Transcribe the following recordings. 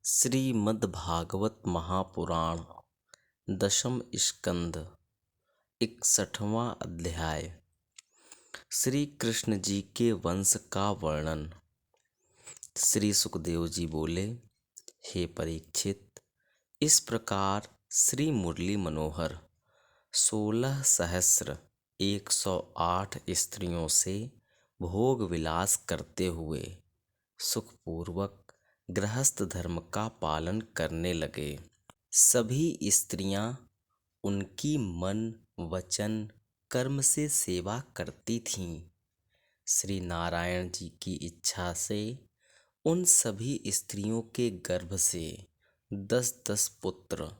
श्रीमद्भागवत महापुराण दशम स्कंद 61वां अध्याय। श्री कृष्ण जी के वंश का वर्णन। श्री सुखदेव जी बोले, हे परीक्षित, इस प्रकार श्री मुरली मनोहर 16,108 स्त्रियों से भोग विलास करते हुए सुखपूर्वक गृहस्थ धर्म का पालन करने लगे। सभी स्त्रियां उनकी मन वचन कर्म से सेवा करती थीं। श्री नारायण जी की इच्छा से उन सभी स्त्रियों के गर्भ से 10-10 पुत्र,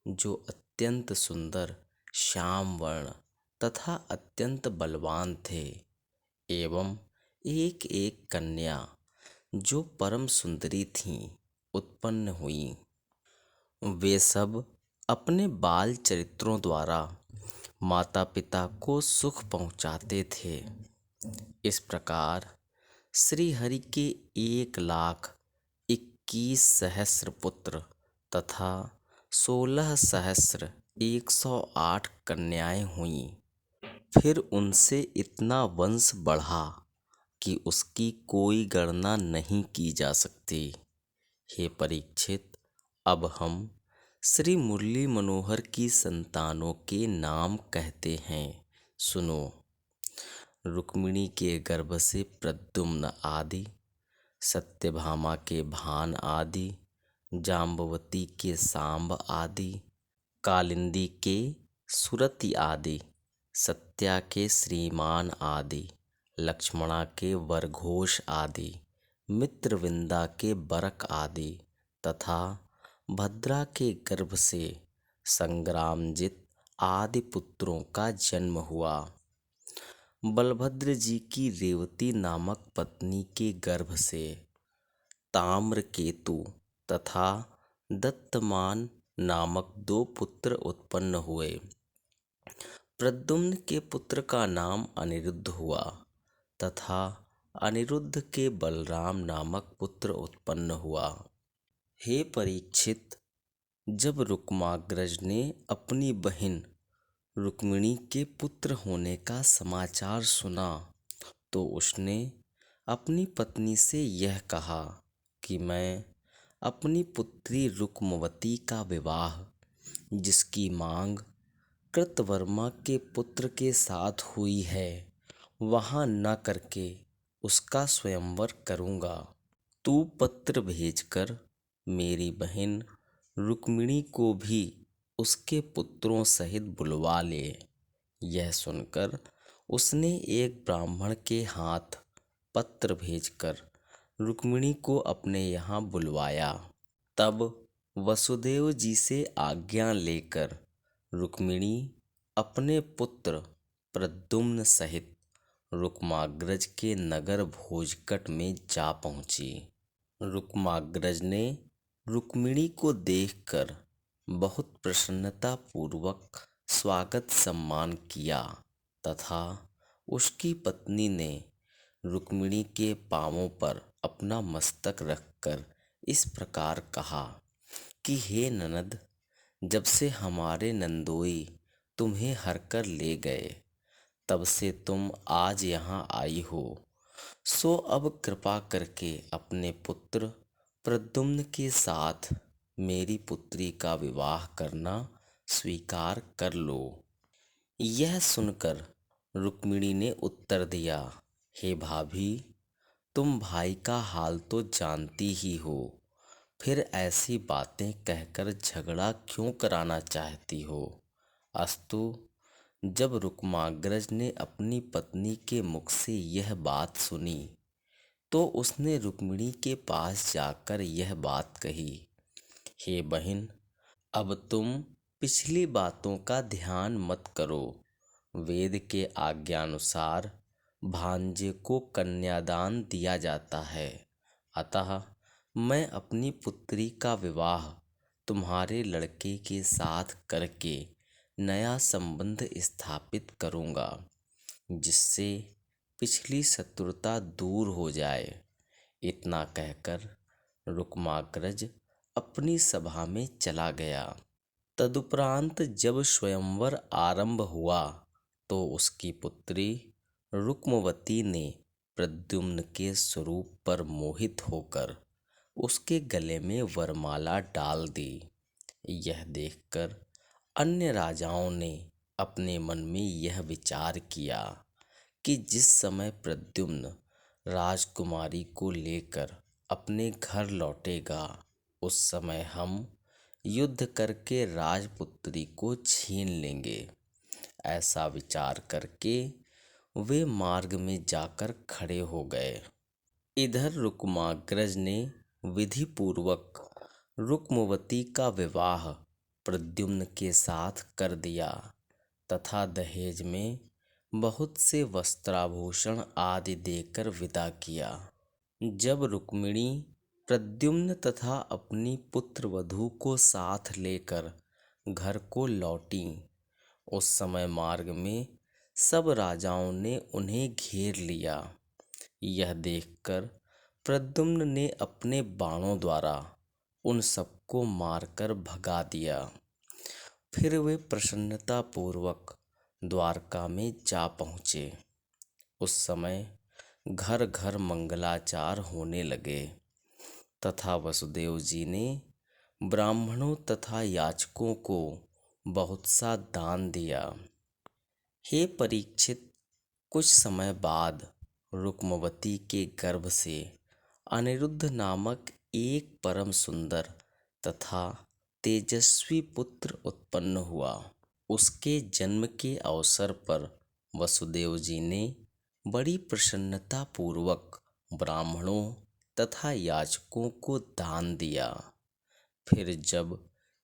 जो अत्यंत सुंदर श्याम वर्ण तथा अत्यंत बलवान थे, एवं एक एक कन्या जो परम सुंदरी थीं, उत्पन्न हुईं। वे सब अपने बाल चरित्रों द्वारा माता पिता को सुख पहुँचाते थे। इस प्रकार श्री हरि के 1,21,000 पुत्र तथा 16,108 कन्याएं हुईं। फिर उनसे इतना वंश बढ़ा कि उसकी कोई गणना नहीं की जा सकती। हे परीक्षित, अब हम श्री मुरली मनोहर की संतानों के नाम कहते हैं, सुनो। रुक्मिणी के गर्भ से प्रद्युम्न आदि, सत्यभामा के भान आदि, जाम्बवती के सांब आदि, कालिंदी के सुरति आदि, सत्या के श्रीमान आदि, लक्ष्मणा के वरघोष आदि, मित्रविंदा के बरक आदि तथा भद्रा के गर्भ से संग्रामजित आदि पुत्रों का जन्म हुआ। बलभद्र जी की रेवती नामक पत्नी के गर्भ से ताम्रकेतु तथा दत्तमान नामक 2 पुत्र उत्पन्न हुए। प्रद्युम्न के पुत्र का नाम अनिरुद्ध हुआ तथा अनिरुद्ध के बलराम नामक पुत्र उत्पन्न हुआ। हे परीक्षित, जब रुक्माग्रज ने अपनी बहन रुक्मिणी के पुत्र होने का समाचार सुना, तो उसने अपनी पत्नी से यह कहा कि मैं अपनी पुत्री रुक्मवती का विवाह, जिसकी मांग कृतवर्मा के पुत्र के साथ हुई है, वहां न करके उसका स्वयंवर करूंगा। तू पत्र भेजकर मेरी बहन रुक्मिणी को भी उसके पुत्रों सहित बुलवा ले। यह सुनकर उसने एक ब्राह्मण के हाथ पत्र भेजकर रुक्मिणी को अपने यहाँ बुलवाया। तब वसुदेव जी से आज्ञा लेकर रुक्मिणी अपने पुत्र प्रद्युम्न सहित रुक्माग्रज के नगर भोजकट में जा पहुंची। रुक्माग्रज ने रुक्मिणी को देखकर बहुत प्रसन्नता पूर्वक स्वागत सम्मान किया तथा उसकी पत्नी ने रुक्मिणी के पांवों पर अपना मस्तक रखकर इस प्रकार कहा कि हे ननद, जब से हमारे नंदोई तुम्हें हरकर ले गए, तब से तुम आज यहाँ आई हो, सो अब कृपा करके अपने पुत्र प्रद्युम्न के साथ मेरी पुत्री का विवाह करना स्वीकार कर लो। यह सुनकर रुक्मिणी ने उत्तर दिया, हे भाभी, तुम भाई का हाल तो जानती ही हो, फिर ऐसी बातें कहकर झगड़ा क्यों कराना चाहती हो। अस्तु, जब रुक्माग्रज ने अपनी पत्नी के मुख से यह बात सुनी, तो उसने रुक्मिणी के पास जाकर यह बात कही, हे बहन, अब तुम पिछली बातों का ध्यान मत करो। वेद के आज्ञानुसार भांजे को कन्यादान दिया जाता है, अतः मैं अपनी पुत्री का विवाह तुम्हारे लड़के के साथ करके नया संबंध स्थापित करूँगा, जिससे पिछली शत्रुता दूर हो जाए। इतना कहकर रुक्माग्रज अपनी सभा में चला गया। तदुपरांत जब स्वयंवर आरंभ हुआ तो उसकी पुत्री रुक्मवती ने प्रद्युम्न के स्वरूप पर मोहित होकर उसके गले में वरमाला डाल दी। यह देखकर अन्य राजाओं ने अपने मन में यह विचार किया कि जिस समय प्रद्युम्न राजकुमारी को लेकर अपने घर लौटेगा उस समय हम युद्ध करके राजपुत्री को छीन लेंगे। ऐसा विचार करके वे मार्ग में जाकर खड़े हो गए। इधर रुक्माग्रज ने विधि पूर्वक रुक्मवती का विवाह प्रद्युम्न के साथ कर दिया तथा दहेज में बहुत से वस्त्राभूषण आदि देकर विदा किया। जब रुक्मिणी प्रद्युम्न तथा अपनी पुत्र वधू को साथ लेकर घर को लौटी उस समय मार्ग में सब राजाओं ने उन्हें घेर लिया। यह देखकर प्रद्युम्न ने अपने बाणों द्वारा उन सबको मारकर भगा दिया। फिर वे प्रसन्नता पूर्वक द्वारका में जा पहुँचे। उस समय घर घर मंगलाचार होने लगे तथा वसुदेव जी ने ब्राह्मणों तथा याचकों को बहुत सा दान दिया। हे परीक्षित, कुछ समय बाद रुक्मवती के गर्भ से अनिरुद्ध नामक एक परम सुंदर तथा तेजस्वी पुत्र उत्पन्न हुआ। उसके जन्म के अवसर पर वसुदेव जी ने बड़ी प्रसन्नता पूर्वक ब्राह्मणों तथा याचकों को दान दिया। फिर जब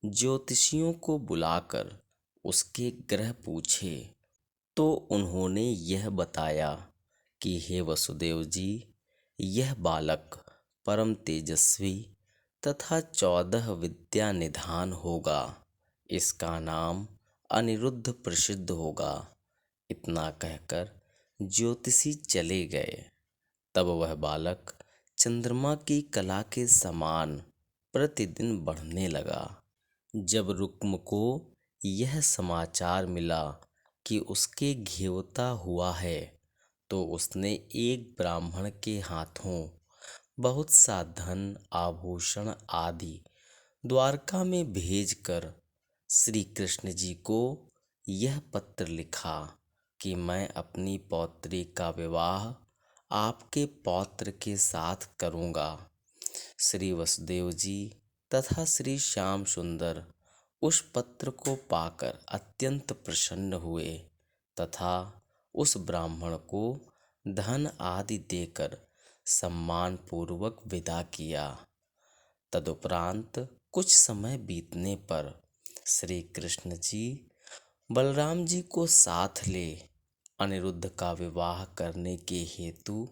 ज्योतिषियों को बुलाकर उसके ग्रह पूछे तो उन्होंने यह बताया कि हे वसुदेव जी, यह बालक परम तेजस्वी तथा 14 विद्या निधान होगा। इसका नाम अनिरुद्ध प्रसिद्ध होगा। इतना कहकर ज्योतिषी चले गए। तब वह बालक चंद्रमा की कला के समान प्रतिदिन बढ़ने लगा। जब रुक्म को यह समाचार मिला कि उसके घेवता हुआ है तो उसने एक ब्राह्मण के हाथों बहुत सा धन आभूषण आदि द्वारका में भेजकर श्री कृष्ण जी को यह पत्र लिखा कि मैं अपनी पौत्री का विवाह आपके पौत्र के साथ करूँगा। श्री वसुदेव जी तथा श्री श्याम सुंदर उस पत्र को पाकर अत्यंत प्रसन्न हुए तथा उस ब्राह्मण को धन आदि देकर सम्मान पूर्वक विदा किया। तदुपरांत कुछ समय बीतने पर श्री कृष्ण जी बलराम जी को साथ ले अनिरुद्ध का विवाह करने के हेतु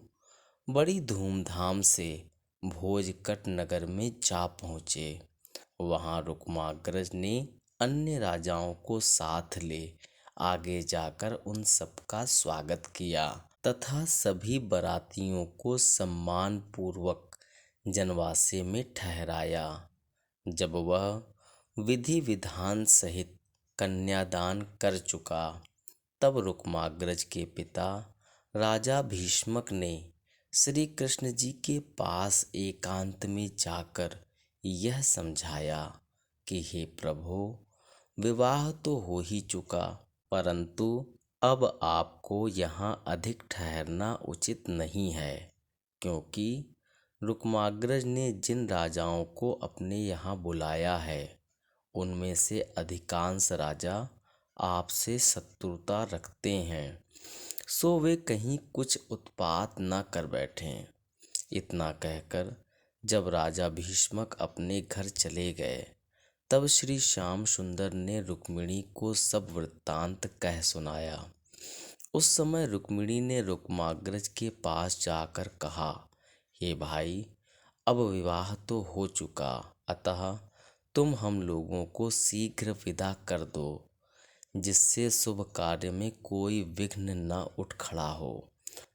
बड़ी धूमधाम से भोजकट नगर में जा पहुँचे। वहाँ रुक्माग्रज ने अन्य राजाओं को साथ ले आगे जाकर उन सबका स्वागत किया तथा सभी बारातियों को सम्मान पूर्वक जनवासे में ठहराया। जब वह विधि विधान सहित कन्यादान कर चुका तब रुक्माग्रज के पिता राजा भीष्मक ने श्री कृष्ण जी के पास एकांत में जाकर यह समझाया कि हे प्रभु, विवाह तो हो ही चुका परंतु अब आपको यहाँ अधिक ठहरना उचित नहीं है, क्योंकि रुक्माग्रज ने जिन राजाओं को अपने यहाँ बुलाया है उनमें से अधिकांश राजा आपसे शत्रुता रखते हैं, सो वे कहीं कुछ उत्पात न कर बैठें। इतना कहकर जब राजा भीष्मक अपने घर चले गए तब श्री श्याम सुंदर ने रुक्मिणी को सब वृत्तांत कह सुनाया। उस समय रुक्मिणी ने रुक्माग्रज के पास जाकर कहा, हे भाई, अब विवाह तो हो चुका, अतः तुम हम लोगों को शीघ्र विदा कर दो, जिससे शुभ कार्य में कोई विघ्न न उठ खड़ा हो।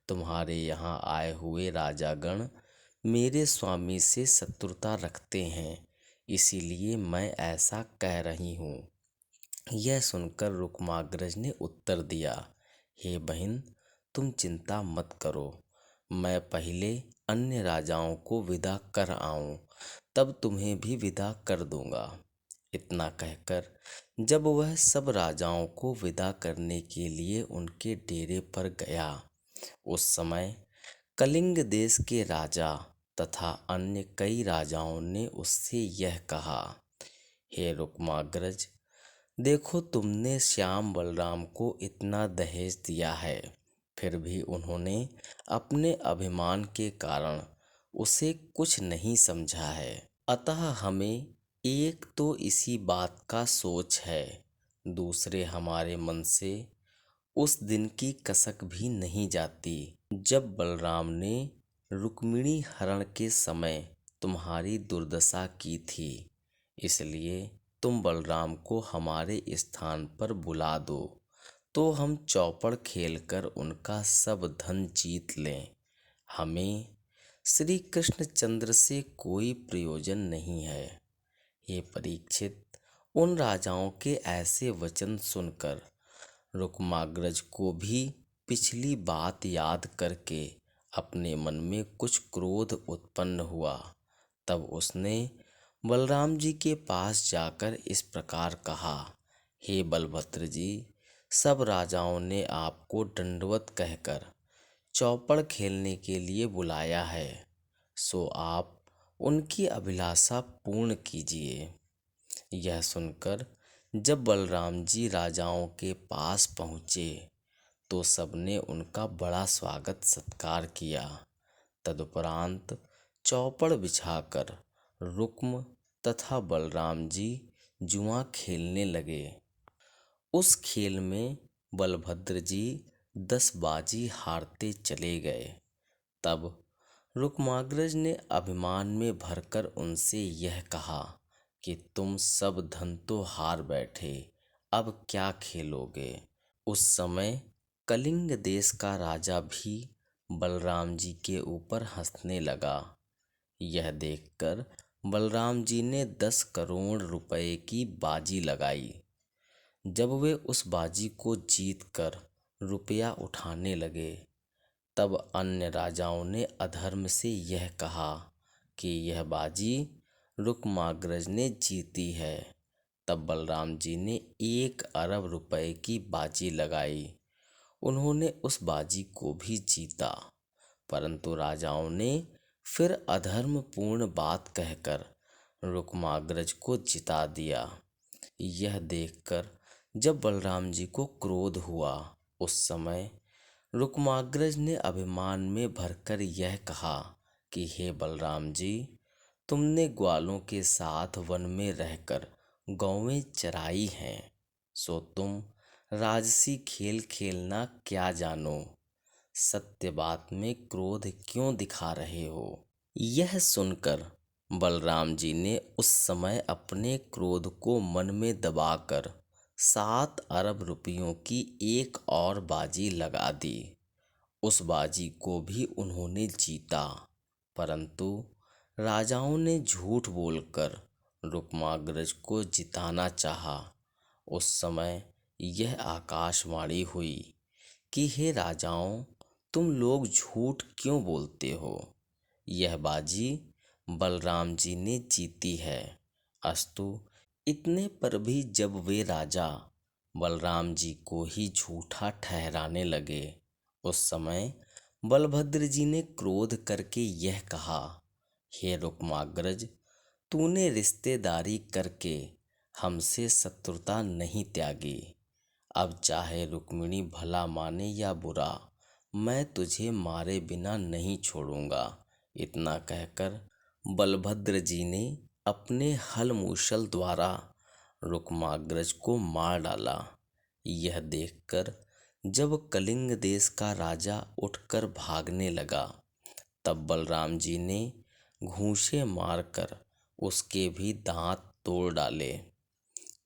तुम्हारे यहाँ आए हुए राजागण मेरे स्वामी से शत्रुता रखते हैं, इसीलिए मैं ऐसा कह रही हूँ। यह सुनकर रुक्माग्रज ने उत्तर दिया, हे बहन, तुम चिंता मत करो। मैं पहले अन्य राजाओं को विदा कर आऊं, तब तुम्हें भी विदा कर दूंगा। इतना कहकर जब वह सब राजाओं को विदा करने के लिए उनके डेरे पर गया, उस समय कलिंग देश के राजा तथा अन्य कई राजाओं ने उससे यह कहा, हे रुक्माग्रज, देखो तुमने श्याम बलराम को इतना दहेज दिया है, फिर भी उन्होंने अपने अभिमान के कारण उसे कुछ नहीं समझा है। अतः हमें एक तो इसी बात का सोच है, दूसरे हमारे मन से उस दिन की कसक भी नहीं जाती जब बलराम ने रुक्मिणी हरण के समय तुम्हारी दुर्दशा की थी। इसलिए तुम बलराम को हमारे स्थान पर बुला दो, तो हम चौपड़ खेलकर उनका सब धन जीत लें। हमें श्री कृष्णचंद्र से कोई प्रयोजन नहीं है। हे परीक्षित, उन राजाओं के ऐसे वचन सुनकर रुक्माग्रज को भी पिछली बात याद करके अपने मन में कुछ क्रोध उत्पन्न हुआ। तब उसने बलराम जी के पास जाकर इस प्रकार कहा, हे बलभद्र जी, सब राजाओं ने आपको दंडवत कहकर चौपड़ खेलने के लिए बुलाया है, सो आप उनकी अभिलाषा पूर्ण कीजिए। यह सुनकर जब बलराम जी राजाओं के पास पहुँचे तो सबने उनका बड़ा स्वागत सत्कार किया। तदुपरांत चौपड़ बिछाकर रुक्म तथा बलराम जी जुआ खेलने लगे। उस खेल में बलभद्र जी 10 बाजी हारते चले गए। तब रुक्माग्रज ने अभिमान में भरकर उनसे यह कहा कि तुम सब धन तो हार बैठे, अब क्या खेलोगे। उस समय कलिंग देश का राजा भी बलराम जी के ऊपर हंसने लगा। यह देखकर बलराम जी ने 10 करोड़ रुपए की बाजी लगाई। जब वे उस बाजी को जीतकर रुपया उठाने लगे, तब अन्य राजाओं ने अधर्म से यह कहा कि यह बाजी रुक्माग्रज ने जीती है। तब बलराम जी ने 1 अरब रुपए की बाजी लगाई। उन्होंने उस बाजी को भी जीता, परंतु राजाओं ने फिर अधर्मपूर्ण बात कहकर रुक्माग्रज को जिता दिया। यह देखकर जब बलराम जी को क्रोध हुआ, उस समय रुक्माग्रज ने अभिमान में भरकर यह कहा कि हे बलराम जी, तुमने ग्वालों के साथ वन में रहकर गौवें चराई हैं, सो तुम राजसी खेल खेलना क्या जानो। सत्य बात में क्रोध क्यों दिखा रहे हो। यह सुनकर बलराम जी ने उस समय अपने क्रोध को मन में दबाकर 7 अरब रुपयों की एक और बाजी लगा दी। उस बाजी को भी उन्होंने जीता, परंतु राजाओं ने झूठ बोलकर रुक्माग्रज को जिताना चाहा। उस समय यह आकाशवाणी हुई कि हे राजाओं, तुम लोग झूठ क्यों बोलते हो। यह बाजी बलराम जी ने जीती है। अस्तु, इतने पर भी जब वे राजा बलराम जी को ही झूठा ठहराने लगे, उस समय बलभद्र जी ने क्रोध करके यह कहा, हे रुक्माग्रज, तूने रिश्तेदारी करके हमसे शत्रुता नहीं त्यागी। अब चाहे रुक्मिणी भला माने या बुरा, मैं तुझे मारे बिना नहीं छोड़ूंगा। इतना कहकर बलभद्र जी ने अपने हल मूसल द्वारा रुक्माग्रज को मार डाला। यह देखकर जब कलिंग देश का राजा उठकर भागने लगा, तब बलराम जी ने घूंसे मारकर उसके भी दांत तोड़ डाले।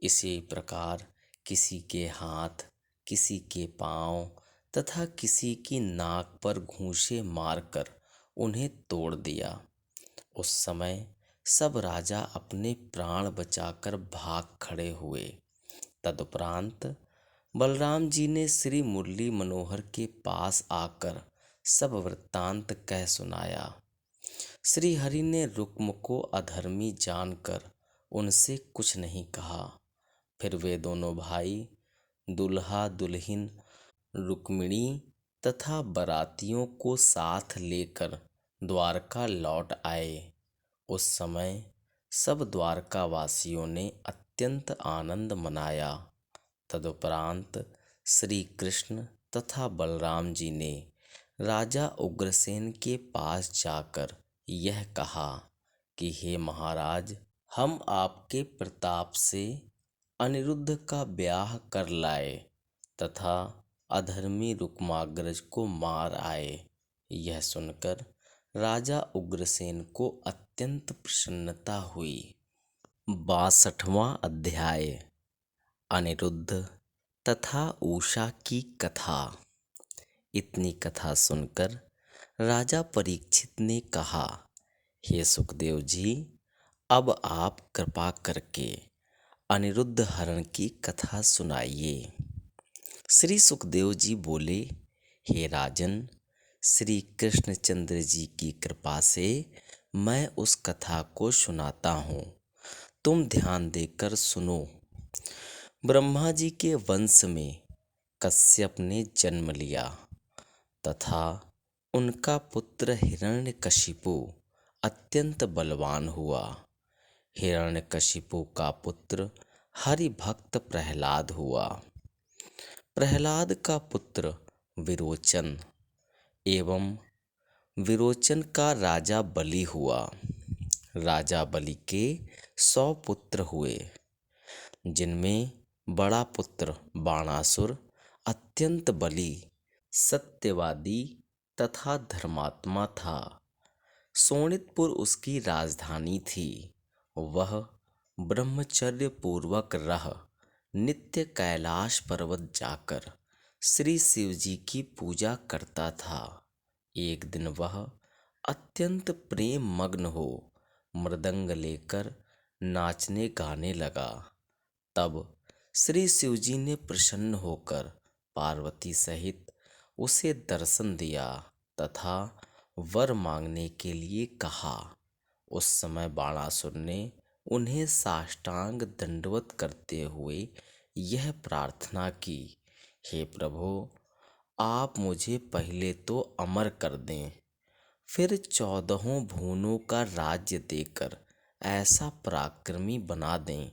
इसी प्रकार किसी के हाथ, किसी के पांव तथा किसी की नाक पर घूंसे मारकर उन्हें तोड़ दिया। उस समय सब राजा अपने प्राण बचाकर भाग खड़े हुए। तदुपरांत बलराम जी ने श्री मुरली मनोहर के पास आकर सब वृत्तांत कह सुनाया। श्री हरि ने रुक्म को अधर्मी जानकर उनसे कुछ नहीं कहा। फिर वे दोनों भाई दुल्हा दुल्हन रुक्मिणी तथा बारातियों को साथ लेकर द्वारका लौट आए। उस समय सब द्वारका वासियों ने अत्यंत आनंद मनाया। तदुपरांत श्री कृष्ण तथा बलराम जी ने राजा उग्रसेन के पास जाकर यह कहा कि हे महाराज, हम आपके प्रताप से अनिरुद्ध का ब्याह कर लाए तथा अधर्मी रुक्माग्रज को मार आए। यह सुनकर राजा उग्रसेन को अत्यंत प्रसन्नता हुई। 62वां अध्याय अनिरुद्ध तथा उषा की कथा। इतनी कथा सुनकर राजा परीक्षित ने कहा, हे सुखदेव जी, अब आप कृपा करके अनिरुद्ध हरण की कथा सुनाइए। श्री सुखदेव जी बोले, हे राजन, श्री कृष्णचंद्र जी की कृपा से मैं उस कथा को सुनाता हूँ, तुम ध्यान देकर सुनो। ब्रह्मा जी के वंश में कश्यप ने जन्म लिया तथा उनका पुत्र हिरण्यकशिपु अत्यंत बलवान हुआ। हिरण्यकशिपु का पुत्र हरि भक्त प्रहलाद हुआ। प्रहलाद का पुत्र विरोचन एवं विरोचन का राजा बलि हुआ। राजा बलि के 100 पुत्र हुए, जिनमें बड़ा पुत्र बाणासुर अत्यंत बली, सत्यवादी तथा धर्मात्मा था। शोणितपुर उसकी राजधानी थी। वह ब्रह्मचर्य पूर्वक रह नित्य कैलाश पर्वत जाकर श्री शिव जी की पूजा करता था। एक दिन वह अत्यंत प्रेम मग्न हो मृदंग लेकर नाचने गाने लगा। तब श्री शिव जी ने प्रसन्न होकर पार्वती सहित उसे दर्शन दिया तथा वर मांगने के लिए कहा। उस समय बाणासुर ने उन्हें साष्टांग दंडवत करते हुए यह प्रार्थना की, हे प्रभु, आप मुझे पहले तो अमर कर दें, फिर 14 भुवनों का राज्य देकर ऐसा पराक्रमी बना दें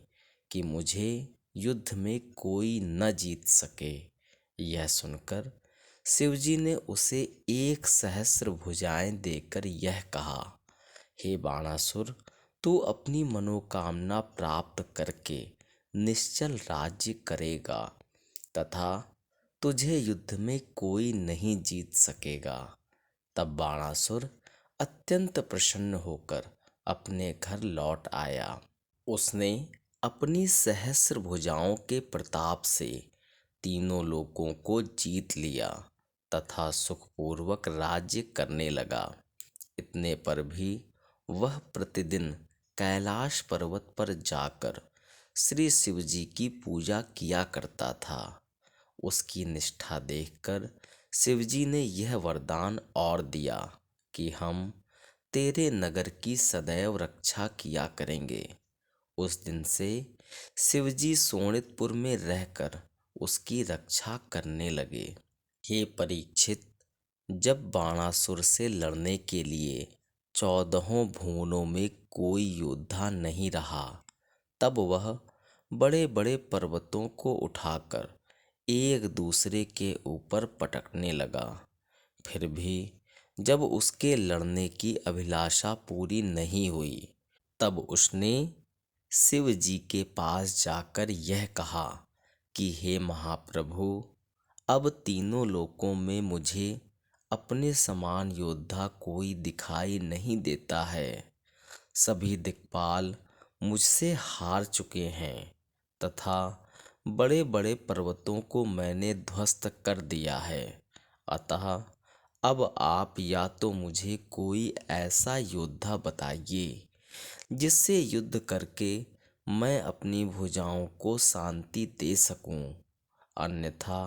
कि मुझे युद्ध में कोई न जीत सके। यह सुनकर शिवजी ने उसे 1 सहस्र भुजाएं देकर यह कहा, हे बाणासुर, तू अपनी मनोकामना प्राप्त करके निश्चल राज्य करेगा तथा तुझे युद्ध में कोई नहीं जीत सकेगा। तब बाणासुर अत्यंत प्रसन्न होकर अपने घर लौट आया। उसने अपनी सहस्र भुजाओं के प्रताप से तीनों लोकों को जीत लिया तथा सुखपूर्वक राज्य करने लगा। इतने पर भी वह प्रतिदिन कैलाश पर्वत पर जाकर श्री शिव जी की पूजा किया करता था। उसकी निष्ठा देखकर शिवजी ने यह वरदान और दिया कि हम तेरे नगर की सदैव रक्षा किया करेंगे। उस दिन से शिवजी शोणितपुर में रहकर उसकी रक्षा करने लगे। हे परीक्षित, जब बाणासुर से लड़ने के लिए 14 भुवनों में कोई योद्धा नहीं रहा, तब वह बड़े बड़े पर्वतों को उठाकर एक दूसरे के ऊपर पटकने लगा। फिर भी जब उसके लड़ने की अभिलाषा पूरी नहीं हुई, तब उसने शिव जी के पास जाकर यह कहा कि हे महाप्रभु, अब तीनों लोकों में मुझे अपने समान योद्धा कोई दिखाई नहीं देता है। सभी दिक्पाल मुझसे हार चुके हैं तथा बड़े बड़े पर्वतों को मैंने ध्वस्त कर दिया है। अतः अब आप या तो मुझे कोई ऐसा योद्धा बताइए जिससे युद्ध करके मैं अपनी भुजाओं को शांति दे सकूं, अन्यथा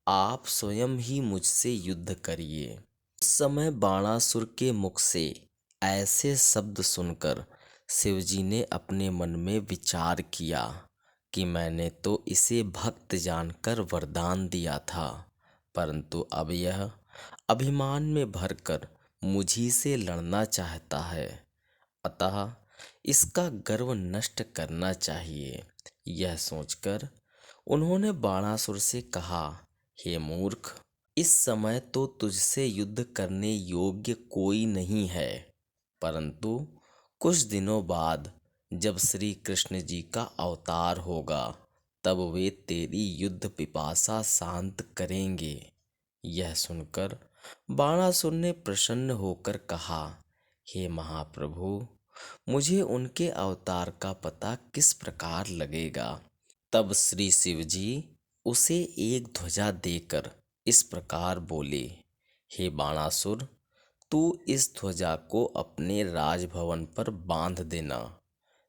आप स्वयं ही मुझसे युद्ध करिए। उस समय बाणासुर के मुख से ऐसे शब्द सुनकर शिवजी ने अपने मन में विचार किया कि मैंने तो इसे भक्त जानकर वरदान दिया था, परंतु अब यह अभिमान में भरकर मुझी से लड़ना चाहता है, अतः इसका गर्व नष्ट करना चाहिए। यह सोचकर उन्होंने बाणासुर से कहा, हे मूर्ख, इस समय तो तुझसे युद्ध करने योग्य कोई नहीं है, परंतु कुछ दिनों बाद जब श्री कृष्ण जी का अवतार होगा, तब वे तेरी युद्ध पिपासा शांत करेंगे। यह सुनकर बाणासुर ने प्रसन्न होकर कहा, हे महाप्रभु, मुझे उनके अवतार का पता किस प्रकार लगेगा। तब श्री शिव जी उसे एक ध्वजा देकर इस प्रकार बोले, हे बाणासुर, तू इस ध्वजा को अपने राजभवन पर बांध देना।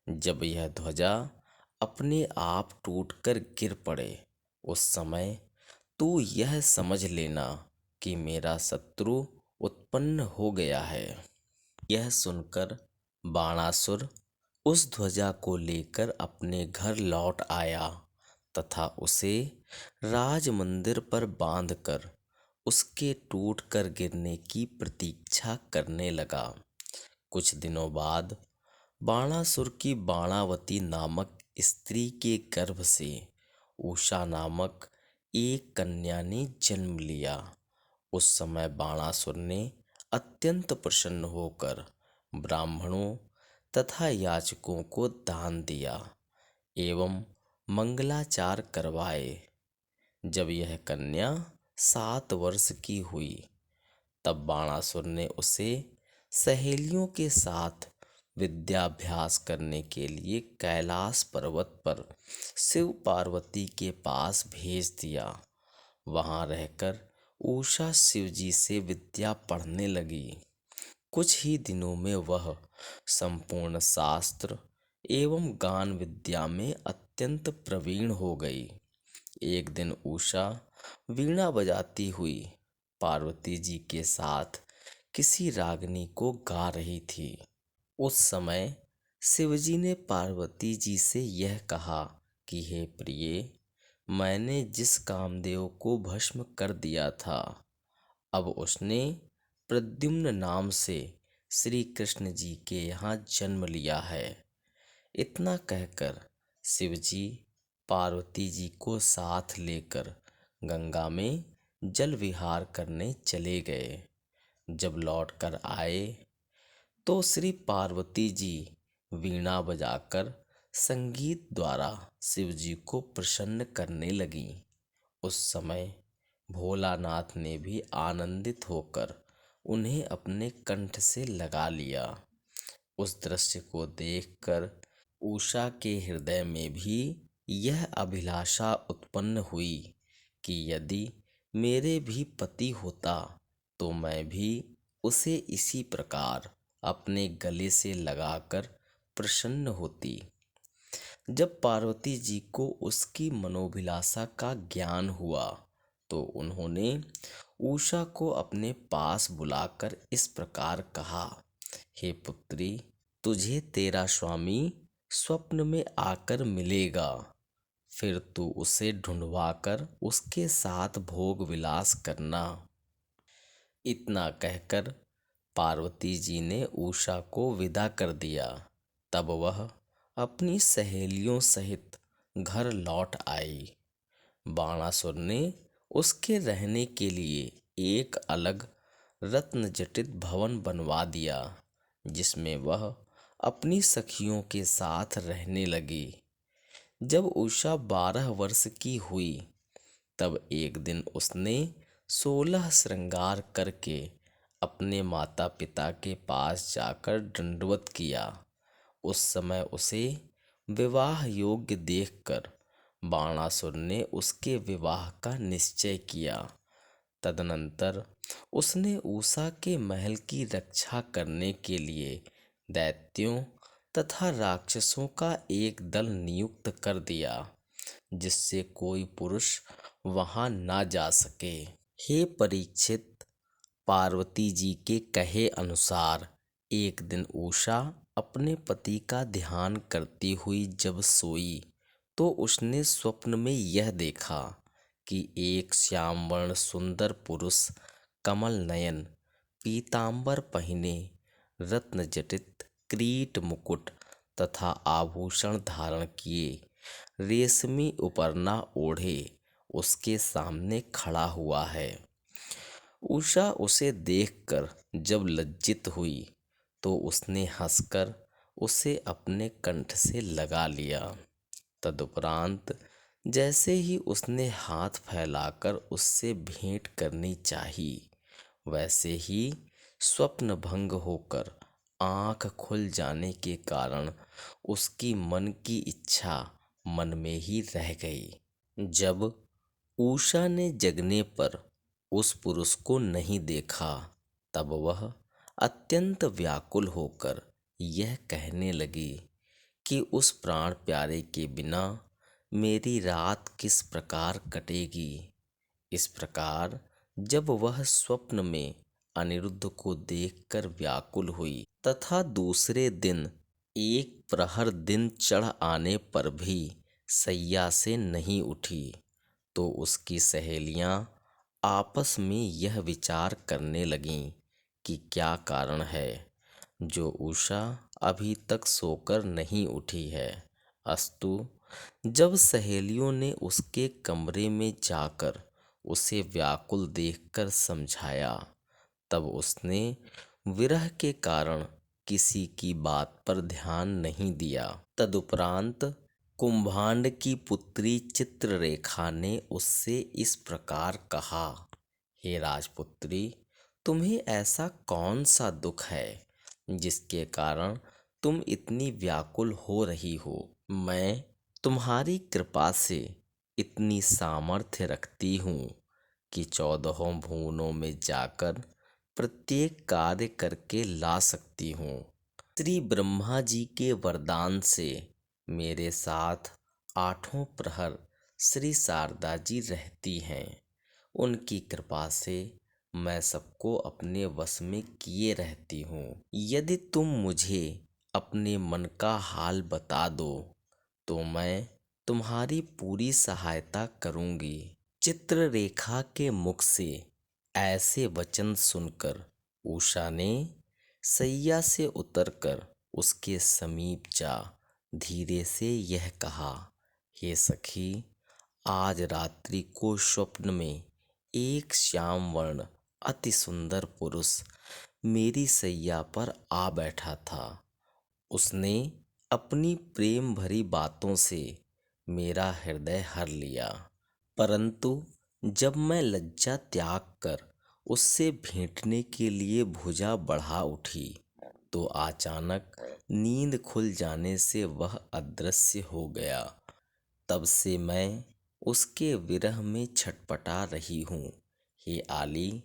जब यह ध्वजा अपने आप टूटकर गिर पड़े, उस समय तू यह समझ लेना कि मेरा शत्रु उत्पन्न हो गया है। यह सुनकर बाणासुर उस ध्वजा को लेकर अपने घर लौट आया तथा उसे राज मंदिर पर बांधकर उसके टूटकर गिरने की प्रतीक्षा करने लगा। कुछ दिनों बाद बाणासुर की बाणावती नामक स्त्री के गर्भ से उषा नामक एक कन्या ने जन्म लिया। उस समय बाणासुर ने अत्यंत प्रसन्न होकर ब्राह्मणों तथा याचकों को दान दिया एवं मंगलाचार करवाए। जब यह कन्या 7 वर्ष की हुई, तब बाणासुर ने उसे सहेलियों के साथ विद्याभ्यास करने के लिए कैलाश पर्वत पर शिव पार्वती के पास भेज दिया। वहां रहकर उषा शिवजी से विद्या पढ़ने लगी। कुछ ही दिनों में वह संपूर्ण शास्त्र एवं गान विद्या में अत्यंत प्रवीण हो गई। एक दिन उषा वीणा बजाती हुई पार्वती जी के साथ किसी रागनी को गा रही थी। उस समय शिवजी ने पार्वती जी से यह कहा कि हे प्रिय, मैंने जिस कामदेव को भस्म कर दिया था, अब उसने प्रद्युम्न नाम से श्री कृष्ण जी के यहाँ जन्म लिया है। इतना कहकर शिवजी पार्वती जी को साथ लेकर गंगा में जल विहार करने चले गए। जब लौटकर आए तो श्री पार्वती जी वीणा बजाकर संगीत द्वारा शिवजी को प्रसन्न करने लगी। उस समय भोलानाथ ने भी आनंदित होकर उन्हें अपने कंठ से लगा लिया। उस दृश्य को देखकर उषा के हृदय में भी यह अभिलाषा उत्पन्न हुई कि यदि मेरे भी पति होता तो मैं भी उसे इसी प्रकार अपने गले से लगाकर प्रसन्न होती। जब पार्वती जी को उसकी मनोभिलाषा का ज्ञान हुआ तो उन्होंने उषा को अपने पास बुलाकर इस प्रकार कहा, हे पुत्री, तुझे तेरा स्वामी स्वप्न में आकर मिलेगा, फिर तू उसे ढूंढवाकर उसके साथ भोग विलास करना। इतना कहकर पार्वती जी ने उषा को विदा कर दिया। तब वह अपनी सहेलियों सहित घर लौट आई। बाणासुर ने उसके रहने के लिए एक अलग रत्न जटित भवन बनवा दिया, जिसमें वह अपनी सखियों के साथ रहने लगी। जब उषा 12 वर्ष की हुई, तब एक दिन उसने 16 श्रृंगार करके अपने माता पिता के पास जाकर दंडवत किया। उस समय उसे विवाह योग्य देखकर बाणासुर ने उसके विवाह का निश्चय किया। तदनंतर उसने उषा के महल की रक्षा करने के लिए दैत्यों तथा राक्षसों का एक दल नियुक्त कर दिया, जिससे कोई पुरुष वहां ना जा सके। हे परीक्षित, पार्वती जी के कहे अनुसार एक दिन उषा अपने पति का ध्यान करती हुई जब सोई, तो उसने स्वप्न में यह देखा कि एक श्यामवर्ण सुंदर पुरुष कमल नयन, पीतांबर पहने, रत्न जटित किरीट मुकुट तथा आभूषण धारण किए, रेशमी उपरना ओढ़े उसके सामने खड़ा हुआ है। उषा उसे देखकर जब लज्जित हुई, तो उसने हंसकर उसे अपने कंठ से लगा लिया। तदुपरांत जैसे ही उसने हाथ फैलाकर उससे भेंट करनी चाही, वैसे ही स्वप्न भंग होकर आंख खुल जाने के कारण उसकी मन की इच्छा मन में ही रह गई। जब उषा ने जगने पर उस पुरुष को नहीं देखा, तब वह अत्यंत व्याकुल होकर यह कहने लगी कि उस प्राण प्यारे के बिना मेरी रात किस प्रकार कटेगी। इस प्रकार जब वह स्वप्न में अनिरुद्ध को देखकर व्याकुल हुई तथा दूसरे दिन एक प्रहर दिन चढ़ आने पर भी शैया से नहीं उठी, तो उसकी सहेलियां आपस में यह विचार करने लगीं कि क्या कारण है जो उषा अभी तक सोकर नहीं उठी है। अस्तु, जब सहेलियों ने उसके कमरे में जाकर उसे व्याकुल देखकर समझाया, तब उसने विरह के कारण किसी की बात पर ध्यान नहीं दिया। तदुपरांत कुंभांड की पुत्री चित्ररेखा ने उससे इस प्रकार कहा, हे राजपुत्री, तुम्हें ऐसा कौन सा दुख है जिसके कारण तुम इतनी व्याकुल हो रही हो। मैं तुम्हारी कृपा से इतनी सामर्थ्य रखती हूँ कि 14 भुवनों में जाकर प्रत्येक कार्य करके ला सकती हूँ। श्री ब्रह्मा जी के वरदान से मेरे साथ 8 प्रहर श्री शारदा जी रहती हैं। उनकी कृपा से मैं सबको अपने वश में किए रहती हूँ। यदि तुम मुझे अपने मन का हाल बता दो, तो मैं तुम्हारी पूरी सहायता करूँगी। चित्ररेखा के मुख से ऐसे वचन सुनकर उषा ने शैया से उतरकर उसके समीप जा धीरे से यह कहा, हे सखी, आज रात्रि को स्वप्न में एक श्याम वर्ण अति सुंदर पुरुष मेरी शैया पर आ बैठा था। उसने अपनी प्रेम भरी बातों से मेरा हृदय हर लिया, परंतु जब मैं लज्जा त्याग कर उससे भेंटने के लिए भुजा बढ़ा उठी, तो अचानक नींद खुल जाने से वह अदृश्य हो गया। तब से मैं उसके विरह में छटपटा रही हूँ। हे आली,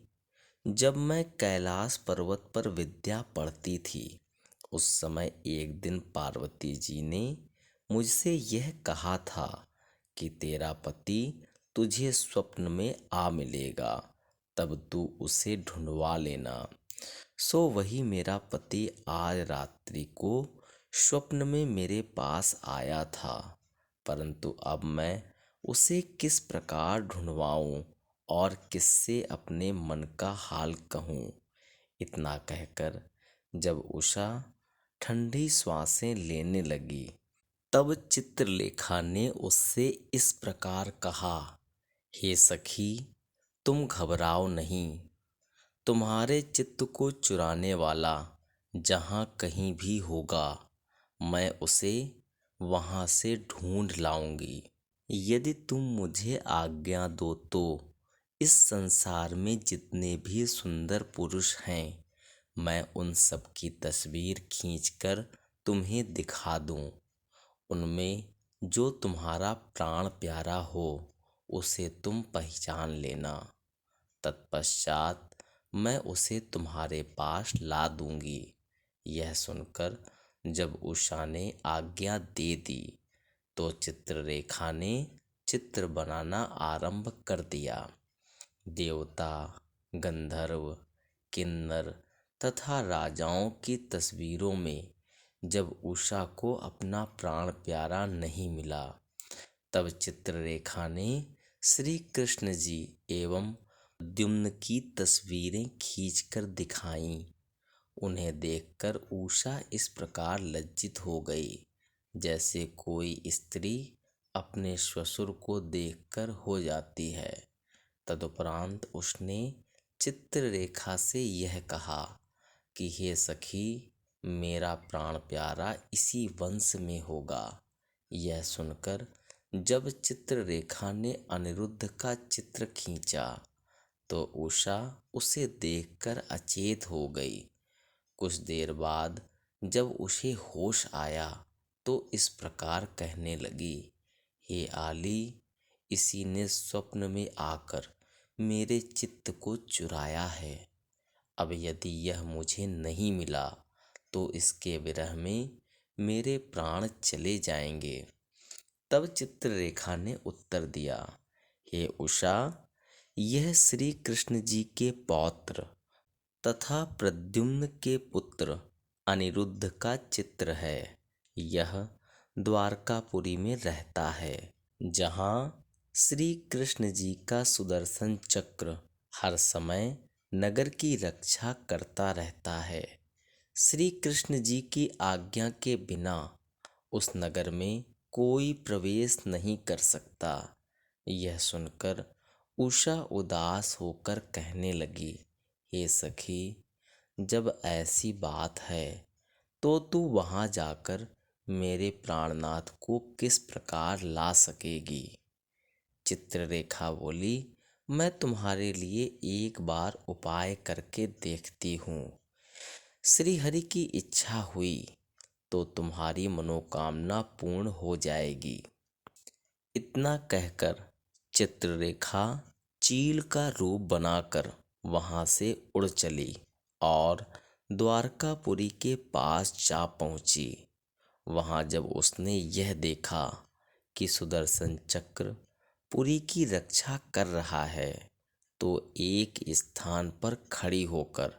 जब मैं कैलाश पर्वत पर विद्या पढ़ती थी, उस समय एक दिन पार्वती जी ने मुझसे यह कहा था कि तेरा पति तुझे स्वप्न में आ मिलेगा, तब तू उसे ढूंढवा लेना। सो वही मेरा पति आज रात्रि को स्वप्न में मेरे पास आया था, परंतु अब मैं उसे किस प्रकार ढूंढवाऊं और किससे अपने मन का हाल कहूँ। इतना कहकर जब उषा ठंडी श्वासें लेने लगी, तब चित्रलेखा ने उससे इस प्रकार कहा, हे सखी, तुम घबराओ नहीं। तुम्हारे चित्त को चुराने वाला जहाँ कहीं भी होगा, मैं उसे वहाँ से ढूंढ लाऊंगी। यदि तुम मुझे आज्ञा दो तो इस संसार में जितने भी सुंदर पुरुष हैं, मैं उन सब की तस्वीर खींचकर तुम्हें दिखा दूं। उनमें जो तुम्हारा प्राण प्यारा हो, उसे तुम पहचान लेना। तत्पश्चात मैं उसे तुम्हारे पास ला दूंगी। यह सुनकर जब उषा ने आज्ञा दे दी तो चित्ररेखा ने चित्र बनाना आरंभ कर दिया। देवता, गंधर्व, किन्नर तथा राजाओं की तस्वीरों में जब उषा को अपना प्राण प्यारा नहीं मिला, तब चित्ररेखा ने श्री कृष्ण जी एवं प्रद्युम्न की तस्वीरें खींचकर दिखाईं। उन्हें देखकर उषा इस प्रकार लज्जित हो गई जैसे कोई स्त्री अपने ससुर को देखकर हो जाती है। तदुपरांत उसने चित्ररेखा से यह कहा कि हे सखी, मेरा प्राण प्यारा इसी वंश में होगा। यह सुनकर जब चित्ररेखा ने अनिरुद्ध का चित्र खींचा तो उषा उसे देखकर अचेत हो गई। कुछ देर बाद जब उसे होश आया तो इस प्रकार कहने लगी, हे आली, इसी ने स्वप्न में आकर मेरे चित्त को चुराया है। अब यदि यह मुझे नहीं मिला तो इसके विरह में मेरे प्राण चले जाएंगे। तब चित्ररेखा ने उत्तर दिया, हे उषा, यह श्री कृष्ण जी के पौत्र तथा प्रद्युम्न के पुत्र अनिरुद्ध का चित्र है। यह द्वारकापुरी में रहता है, जहाँ श्री कृष्ण जी का सुदर्शन चक्र हर समय नगर की रक्षा करता रहता है। श्री कृष्ण जी की आज्ञा के बिना उस नगर में कोई प्रवेश नहीं कर सकता। यह सुनकर उषा उदास होकर कहने लगी, हे सखी, जब ऐसी बात है तो तू वहां जाकर मेरे प्राणनाथ को किस प्रकार ला सकेगी। चित्ररेखा बोली, मैं तुम्हारे लिए एक बार उपाय करके देखती हूँ। श्री हरि की इच्छा हुई तो तुम्हारी मनोकामना पूर्ण हो जाएगी। इतना कहकर चित्ररेखा चील का रूप बनाकर वहां से उड़ चली और द्वारकापुरी के पास जा पहुंची। वहां जब उसने यह देखा कि सुदर्शन चक्र पुरी की रक्षा कर रहा है तो एक स्थान पर खड़ी होकर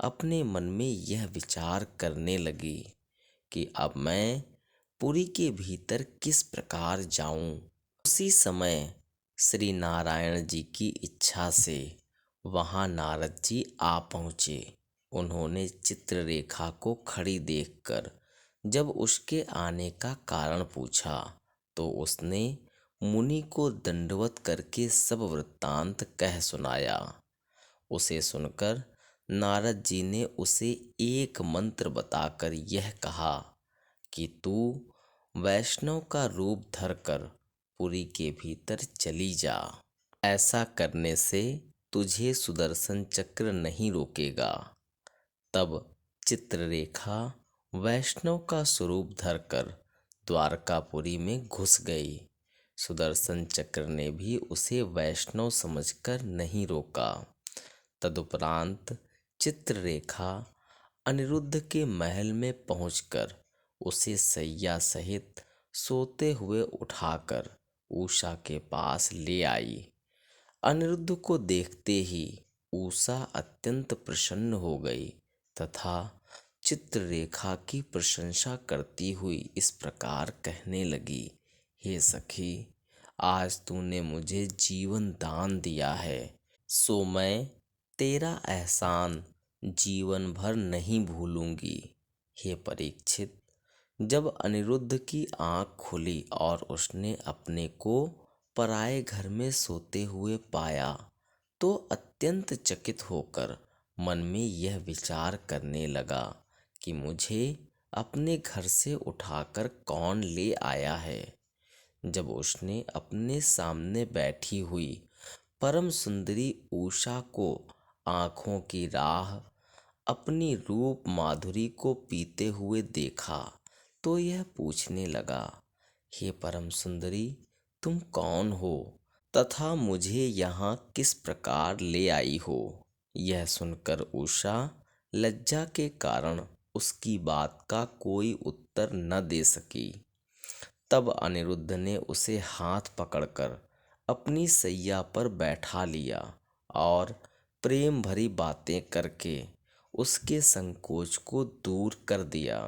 अपने मन में यह विचार करने लगी कि अब मैं पुरी के भीतर किस प्रकार जाऊं। उसी समय श्री नारायण जी की इच्छा से वहां नारद जी आ पहुँचे। उन्होंने चित्ररेखा को खड़ी देखकर जब उसके आने का कारण पूछा तो उसने मुनि को दंडवत करके सब वृत्तांत कह सुनाया। उसे सुनकर नारद जी ने उसे एक मंत्र बताकर यह कहा कि तू वैष्णव का रूप धरकर पुरी के भीतर चली जा। ऐसा करने से तुझे सुदर्शन चक्र नहीं रोकेगा। तब चित्ररेखा वैष्णव का स्वरूप धरकर द्वारकापुरी में घुस गई। सुदर्शन चक्र ने भी उसे वैष्णव समझकर नहीं रोका। तदुपरांत चित्ररेखा अनिरुद्ध के महल में पहुंचकर उसे सैया सहित सोते हुए उठाकर उषा के पास ले आई। अनिरुद्ध को देखते ही उषा अत्यंत प्रसन्न हो गई तथा चित्ररेखा की प्रशंसा करती हुई इस प्रकार कहने लगी, हे सखी, आज तूने मुझे जीवन दान दिया है, सो मैं तेरा एहसान जीवन भर नहीं भूलूंगी। हे परीक्षित, जब अनिरुद्ध की आंख खुली और उसने अपने को पराए घर में सोते हुए पाया तो अत्यंत चकित होकर मन में यह विचार करने लगा कि मुझे अपने घर से उठाकर कौन ले आया है। जब उसने अपने सामने बैठी हुई परम सुंदरी उषा को आंखों की राह अपनी रूप माधुरी को पीते हुए देखा तो यह पूछने लगा, हे परम सुंदरी, तुम कौन हो तथा मुझे यहाँ किस प्रकार ले आई हो। यह सुनकर उषा लज्जा के कारण उसकी बात का कोई उत्तर न दे सकी। तब अनिरुद्ध ने उसे हाथ पकड़कर अपनी सैया पर बैठा लिया और प्रेम भरी बातें करके उसके संकोच को दूर कर दिया।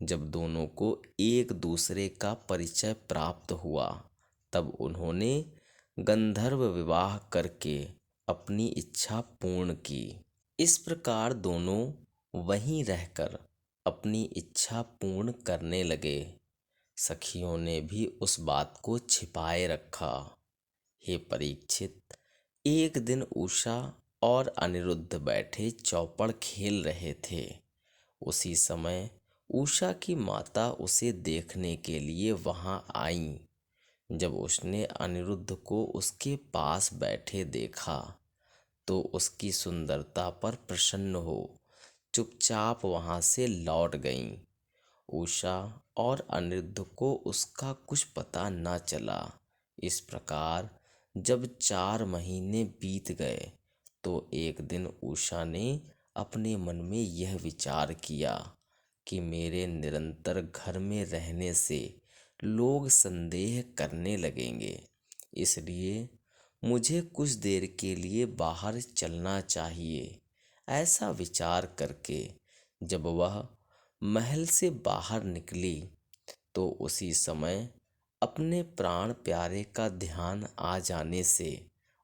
जब दोनों को एक दूसरे का परिचय प्राप्त हुआ, तब उन्होंने गंधर्व विवाह करके अपनी इच्छा पूर्ण की। इस प्रकार दोनों वहीं रहकर अपनी इच्छा पूर्ण करने लगे। सखियों ने भी उस बात को छिपाए रखा। हे परीक्षित, एक दिन उषा और अनिरुद्ध बैठे चौपड़ खेल रहे थे। उसी समय उषा की माता उसे देखने के लिए वहां आईं। जब उसने अनिरुद्ध को उसके पास बैठे देखा, तो उसकी सुंदरता पर प्रसन्न हो चुपचाप वहां से लौट गईं। उषा और अनिरुद्ध को उसका कुछ पता न चला। इस प्रकार जब 4 महीने बीत गए, तो एक दिन उषा ने अपने मन में यह विचार किया कि मेरे निरंतर घर में रहने से लोग संदेह करने लगेंगे, इसलिए मुझे कुछ देर के लिए बाहर चलना चाहिए। ऐसा विचार करके जब वह महल से बाहर निकली, तो उसी समय अपने प्राण प्यारे का ध्यान आ जाने से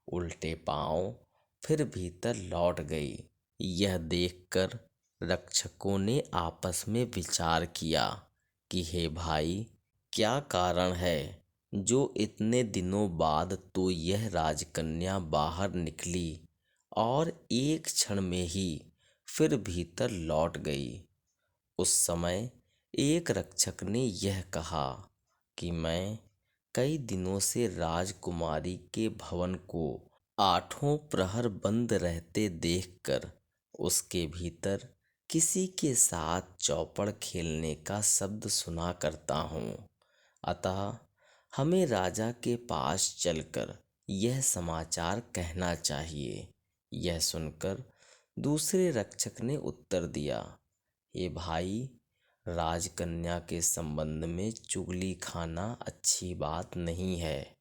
उल्टे पांव फिर भीतर लौट गई। यह देखकर रक्षकों ने आपस में विचार किया कि हे भाई, क्या कारण है जो इतने दिनों बाद तो यह राजकन्या बाहर निकली और एक क्षण में ही फिर भीतर लौट गई। उस समय एक रक्षक ने यह कहा कि मैं कई दिनों से राजकुमारी के भवन को 8 प्रहर बंद रहते देखकर उसके भीतर किसी के साथ चौपड़ खेलने का शब्द सुना करता हूँ। अतः हमें राजा के पास चलकर यह समाचार कहना चाहिए। यह सुनकर दूसरे रक्षक ने उत्तर दिया, हे भाई, राजकन्या के संबंध में चुगली खाना अच्छी बात नहीं है।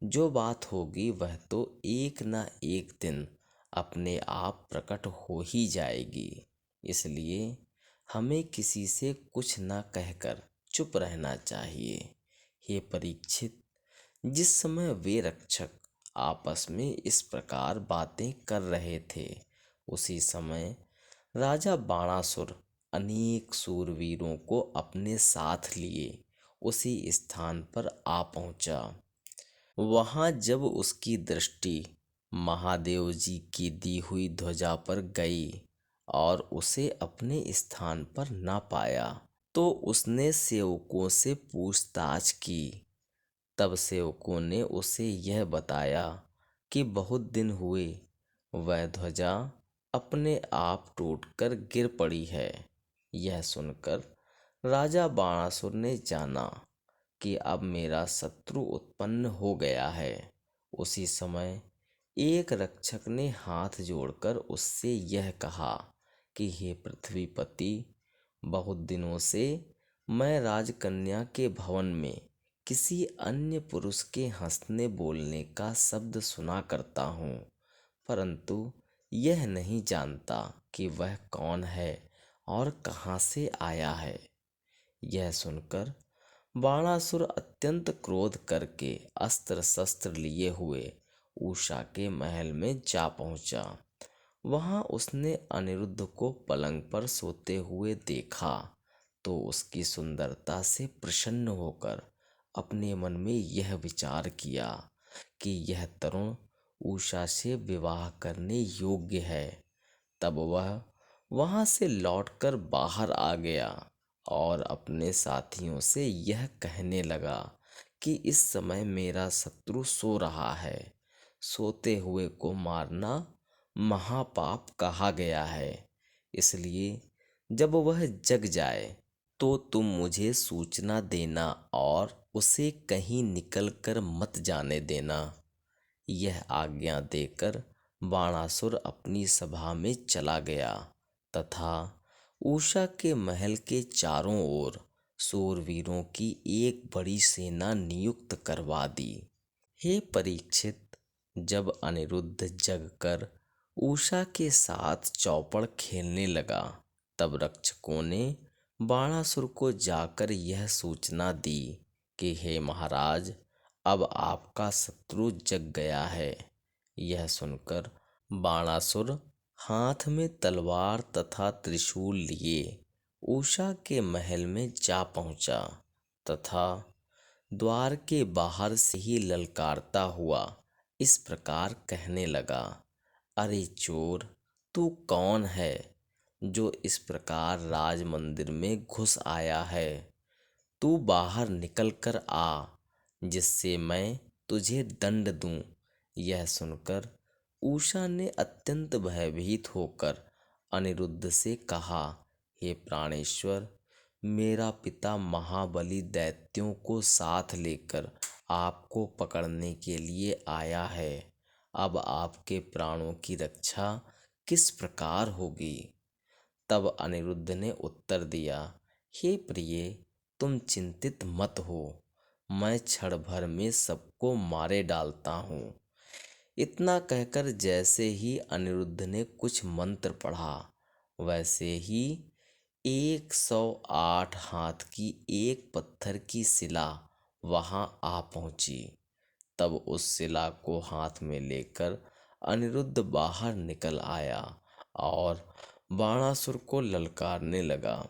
जो बात होगी वह तो एक न एक दिन अपने आप प्रकट हो ही जाएगी। इसलिए हमें किसी से कुछ न कहकर चुप रहना चाहिए। हे परीक्षित, जिस समय वे रक्षक आपस में इस प्रकार बातें कर रहे थे, उसी समय राजा बाणासुर अनेक सूरवीरों को अपने साथ लिए उसी स्थान पर आ पहुंचा। वहां जब उसकी दृष्टि महादेव जी की दी हुई ध्वजा पर गई और उसे अपने स्थान पर ना पाया, तो उसने सेवकों से पूछताछ की। तब सेवकों ने उसे यह बताया कि बहुत दिन हुए वह ध्वजा अपने आप टूटकर गिर पड़ी है। यह सुनकर राजा बाणासुर ने जाना कि अब मेरा शत्रु उत्पन्न हो गया है। उसी समय एक रक्षक ने हाथ जोड़कर उससे यह कहा कि हे पृथ्वीपति, बहुत दिनों से मैं राजकन्या के भवन में किसी अन्य पुरुष के हंसने बोलने का शब्द सुना करता हूँ, परंतु यह नहीं जानता कि वह कौन है और कहाँ से आया है। यह सुनकर बाणासुर अत्यंत क्रोध करके अस्त्र शस्त्र लिए हुए उषा के महल में जा पहुंचा। वहां उसने अनिरुद्ध को पलंग पर सोते हुए देखा, तो उसकी सुंदरता से प्रसन्न होकर अपने मन में यह विचार किया कि यह तरुण उषा से विवाह करने योग्य है। तब वह वहां से लौटकर बाहर आ गया और अपने साथियों से यह कहने लगा कि इस समय मेरा शत्रु सो रहा है। सोते हुए को मारना महापाप कहा गया है, इसलिए जब वह जग जाए तो तुम मुझे सूचना देना और उसे कहीं निकल कर मत जाने देना। यह आज्ञा देकर बाणासुर अपनी सभा में चला गया तथा उषा के महल के चारों ओर शूरवीरों की एक बड़ी सेना नियुक्त करवा दी। हे परीक्षित, जब अनिरुद्ध जगकर उषा के साथ चौपड़ खेलने लगा, तब रक्षकों ने बाणासुर को जाकर यह सूचना दी कि हे महाराज, अब आपका शत्रु जग गया है। यह सुनकर बाणासुर हाथ में तलवार तथा त्रिशूल लिए उषा के महल में जा पहुंचा तथा द्वार के बाहर से ही ललकारता हुआ इस प्रकार कहने लगा, अरे चोर, तू कौन है जो इस प्रकार राज मंदिर में घुस आया है? तू बाहर निकल कर आ, जिससे मैं तुझे दंड दूं। यह सुनकर उषा ने अत्यंत भयभीत होकर अनिरुद्ध से कहा, हे प्राणेश्वर, मेरा पिता महाबली दैत्यों को साथ लेकर आपको पकड़ने के लिए आया है। अब आपके प्राणों की रक्षा किस प्रकार होगी? तब अनिरुद्ध ने उत्तर दिया, हे प्रिय, तुम चिंतित मत हो, मैं क्षण भर में सबको मारे डालता हूँ। इतना कहकर जैसे ही अनिरुद्ध ने कुछ मंत्र पढ़ा, वैसे ही 108 हाथ की एक पत्थर की शिला वहां आ पहुंची। तब उस शिला को हाथ में लेकर अनिरुद्ध बाहर निकल आया और बाणासुर को ललकारने लगा।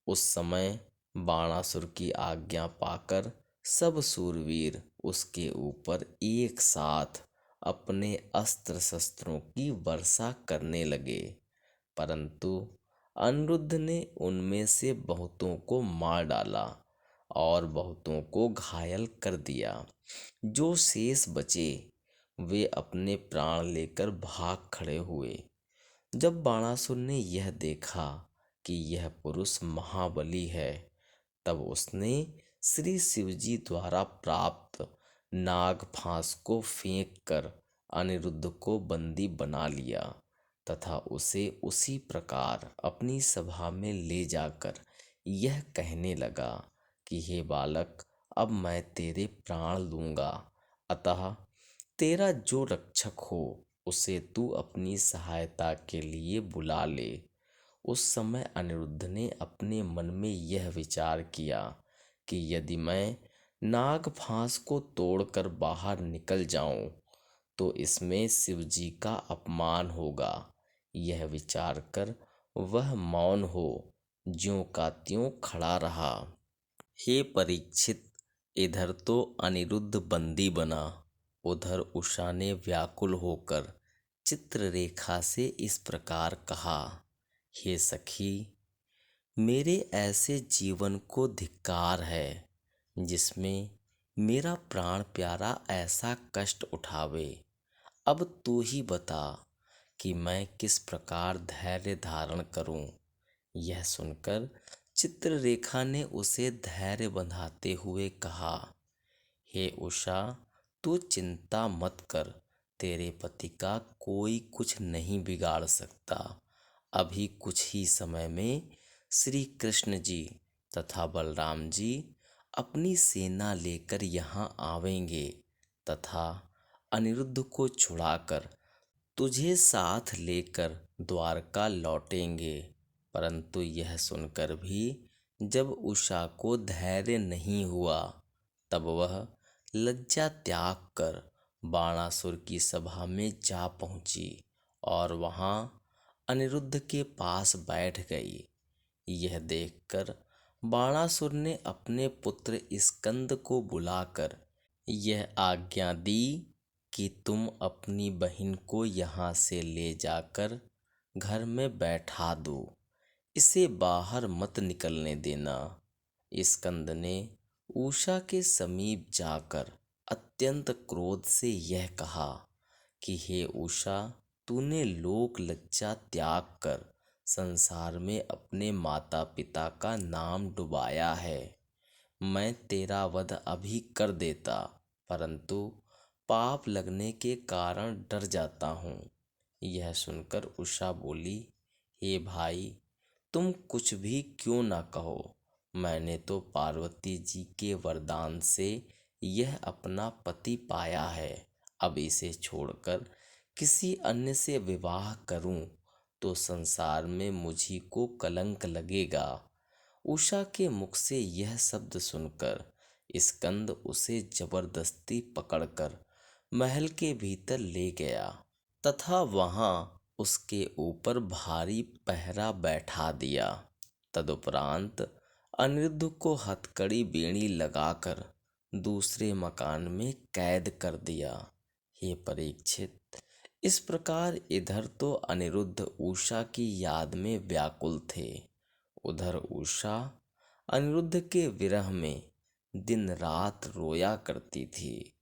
उस समय बाणासुर की आज्ञा पाकर सब शूरवीर उसके ऊपर एक साथ अपने अस्त्र शस्त्रों की वर्षा करने लगे, परंतु अनिरुद्ध ने उनमें से बहुतों को मार डाला और बहुतों को घायल कर दिया। जो शेष बचे वे अपने प्राण लेकर भाग खड़े हुए। जब बाणासुर ने यह देखा कि यह पुरुष महाबली है, तब उसने श्री शिवजी द्वारा प्राप्त नागफांस को फेंक कर अनिरुद्ध को बंदी बना लिया तथा उसे उसी प्रकार अपनी सभा में ले जाकर यह कहने लगा कि हे बालक, अब मैं तेरे प्राण लूंगा, अतः तेरा जो रक्षक हो उसे तू अपनी सहायता के लिए बुला ले। उस समय अनिरुद्ध ने अपने मन में यह विचार किया कि यदि मैं नागफांस को तोड़कर बाहर निकल जाऊं तो इसमें शिवजी का अपमान होगा। यह विचार कर वह मौन हो ज्यों का त्यों खड़ा रहा। हे परीक्षित, इधर तो अनिरुद्ध बंदी बना, उधर उषा ने व्याकुल होकर चित्ररेखा से इस प्रकार कहा, हे सखी, मेरे ऐसे जीवन को धिक्कार है जिसमें मेरा प्राण प्यारा ऐसा कष्ट उठावे। अब तू ही बता कि मैं किस प्रकार धैर्य धारण करूं। यह सुनकर चित्ररेखा ने उसे धैर्य बंधाते हुए कहा, हे उषा, तू चिंता मत कर, तेरे पति का कोई कुछ नहीं बिगाड़ सकता। अभी कुछ ही समय में श्री कृष्ण जी तथा बलराम जी अपनी सेना लेकर यहाँ आवेंगे तथा अनिरुद्ध को छुड़ाकर तुझे साथ लेकर द्वारका लौटेंगे। परंतु यह सुनकर भी जब उषा को धैर्य नहीं हुआ, तब वह लज्जा त्याग कर बाणासुर की सभा में जा पहुंची और वहां अनिरुद्ध के पास बैठ गई। यह देखकर बाणासुर ने अपने पुत्र स्कंद को बुलाकर यह आज्ञा दी कि तुम अपनी बहन को यहाँ से ले जाकर घर में बैठा दो, इसे बाहर मत निकलने देना। स्कंद ने उषा के समीप जाकर अत्यंत क्रोध से यह कहा कि हे उषा, तूने लोक लज्जा त्याग कर संसार में अपने माता पिता का नाम डुबाया है। मैं तेरा वध अभी कर देता, परंतु पाप लगने के कारण डर जाता हूँ। यह सुनकर उषा बोली, हे भाई, तुम कुछ भी क्यों ना कहो, मैंने तो पार्वती जी के वरदान से यह अपना पति पाया है। अब इसे छोड़कर किसी अन्य से विवाह करूं तो संसार में मुझी को कलंक लगेगा। उषा के मुख से यह शब्द सुनकर स्कंद उसे जबरदस्ती पकड़कर महल के भीतर ले गया तथा वहां उसके ऊपर भारी पहरा बैठा दिया। तदुपरांत अनिरुद्ध को हथकड़ी बेड़ी लगाकर दूसरे मकान में कैद कर दिया। हे परीक्षित, इस प्रकार इधर तो अनिरुद्ध उषा की याद में व्याकुल थे, उधर उषा अनिरुद्ध के विरह में दिन रात रोया करती थी।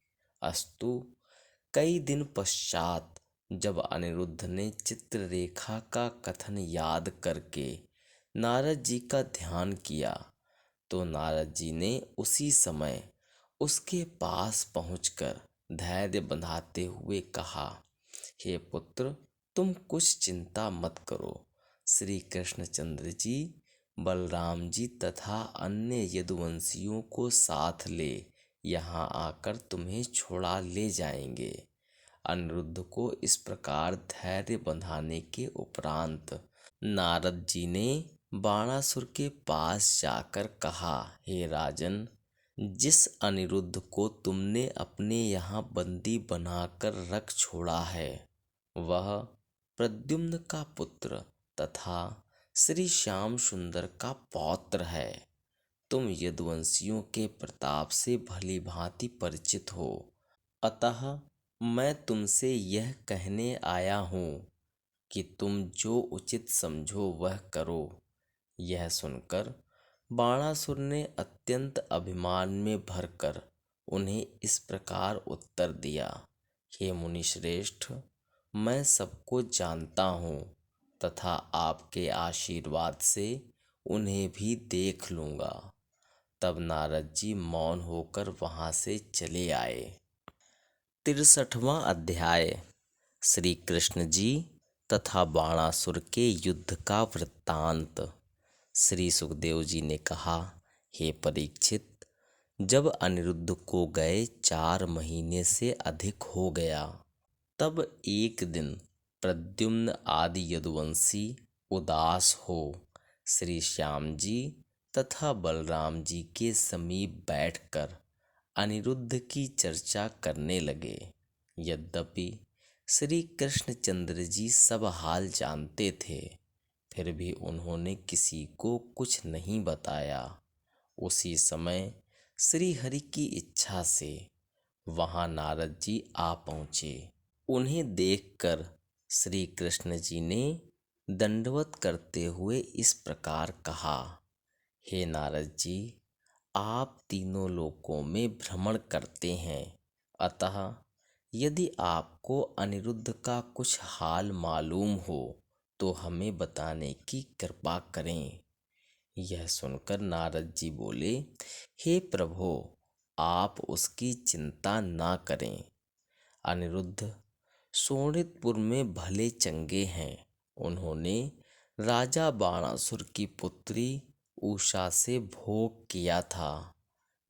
अस्तु कई दिन पश्चात जब अनिरुद्ध ने चित्ररेखा का कथन याद करके नारद जी का ध्यान किया तो नारद जी ने उसी समय उसके पास पहुंचकर धैर्य बंधाते हुए कहा, हे पुत्र, तुम कुछ चिंता मत करो। श्री कृष्णचंद्र जी, बलराम जी तथा अन्य यदुवंशियों को साथ ले यहाँ आकर तुम्हें छुड़ा ले जाएंगे। अनिरुद्ध को इस प्रकार धैर्य बंधाने के उपरांत नारद जी ने बाणासुर के पास जाकर कहा, हे राजन, जिस अनिरुद्ध को तुमने अपने यहाँ बंदी बनाकर रख छोड़ा है वह प्रद्युम्न का पुत्र तथा श्री श्याम सुंदर का पौत्र है। तुम यदुवंशियों के प्रताप से भली भांति परिचित हो, अतः मैं तुमसे यह कहने आया हूँ कि तुम जो उचित समझो वह करो। यह सुनकर बाणासुर ने अत्यंत अभिमान में भरकर उन्हें इस प्रकार उत्तर दिया, हे मुनिश्रेष्ठ, मैं सबको जानता हूँ तथा आपके आशीर्वाद से उन्हें भी देख लूँगा। तब नारद जी मौन होकर वहाँ से चले आए। 63वां अध्याय। श्री कृष्ण जी तथा बाणासुर के युद्ध का वृत्तांत। श्री सुखदेव जी ने कहा, हे परीक्षित, जब अनिरुद्ध को गए 4 महीने से अधिक हो गया तब एक दिन प्रद्युम्न आदि यदुवंशी उदास हो श्री श्याम जी तथा बलराम जी के समीप बैठकर अनिरुद्ध की चर्चा करने लगे। यद्यपि श्री कृष्णचंद्र जी सब हाल जानते थे, फिर भी उन्होंने किसी को कुछ नहीं बताया। उसी समय श्री हरि की इच्छा से वहां नारद जी आ पहुँचे। उन्हें देखकर श्री कृष्ण जी ने दंडवत करते हुए इस प्रकार कहा, हे नारद जी, आप तीनों लोकों में भ्रमण करते हैं, अतः यदि आपको अनिरुद्ध का कुछ हाल मालूम हो तो हमें बताने की कृपा करें। यह सुनकर नारद जी बोले, हे प्रभो, आप उसकी चिंता ना करें। अनिरुद्ध शोणितपुर में भले चंगे हैं। उन्होंने राजा बाणासुर की पुत्री उषा से भोग किया था,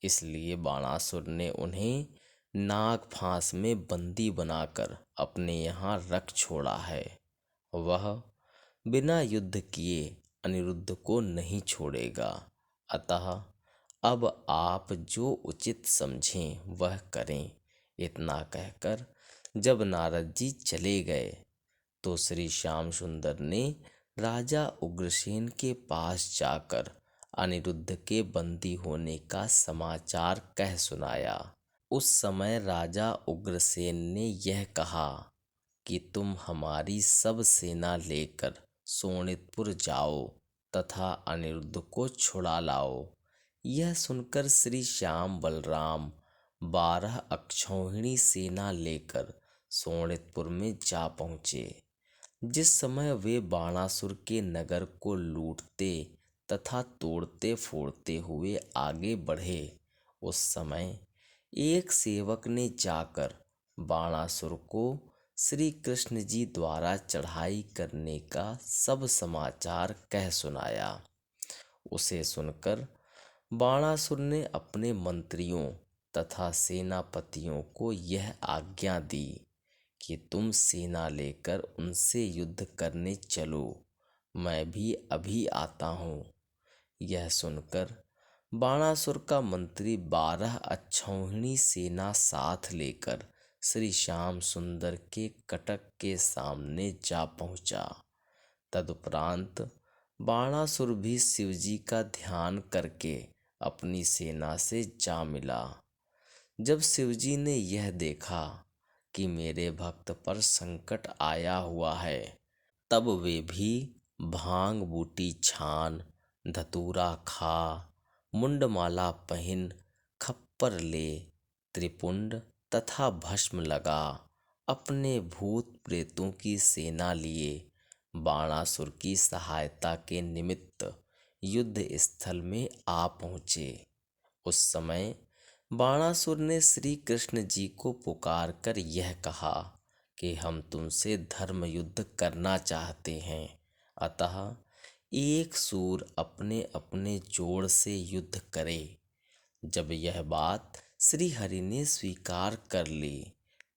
इसलिए बाणासुर ने उन्हें नाग फांस में बंदी बनाकर अपने यहाँ रख छोड़ा है। वह बिना युद्ध किए अनिरुद्ध को नहीं छोड़ेगा, अतः अब आप जो उचित समझें वह करें। इतना कहकर जब नारद जी चले गए तो श्री श्याम सुंदर ने राजा उग्रसेन के पास जाकर अनिरुद्ध के बंदी होने का समाचार कह सुनाया। उस समय राजा उग्रसेन ने यह कहा कि तुम हमारी सब सेना लेकर शोणितपुर जाओ तथा अनिरुद्ध को छुड़ा लाओ। यह सुनकर श्री श्याम बलराम 12 अक्षौहिणी सेना लेकर शोणितपुर में जा पहुँचे। जिस समय वे बाणासुर के नगर को लूटते तथा तोड़ते फोड़ते हुए आगे बढ़े, उस समय एक सेवक ने जाकर बाणासुर को श्री कृष्ण जी द्वारा चढ़ाई करने का सब समाचार कह सुनाया। उसे सुनकर बाणासुर ने अपने मंत्रियों तथा सेनापतियों को यह आज्ञा दी कि तुम सेना लेकर उनसे युद्ध करने चलो, मैं भी अभी आता हूँ। यह सुनकर बाणासुर का मंत्री 12 अक्षौहिणी सेना साथ लेकर श्री श्याम सुंदर के कटक के सामने जा पहुंचा। तदुपरांत बाणासुर भी शिवजी का ध्यान करके अपनी सेना से जा मिला। जब शिवजी ने यह देखा कि मेरे भक्त पर संकट आया हुआ है, तब वे भी भांग बूटी छान, धतूरा खा, मुंडमाला पहन, खप्पर ले, त्रिपुंड तथा भस्म लगा, अपने भूत प्रेतों की सेना लिए बाणासुर की सहायता के निमित्त युद्ध स्थल में आ पहुँचे। उस समय बाणासुर ने श्री कृष्ण जी को पुकार कर यह कहा कि हम तुमसे धर्म युद्ध करना चाहते हैं, अतः एक सूर अपने अपने जोड़ से युद्ध करे। जब यह बात श्री हरि ने स्वीकार कर ली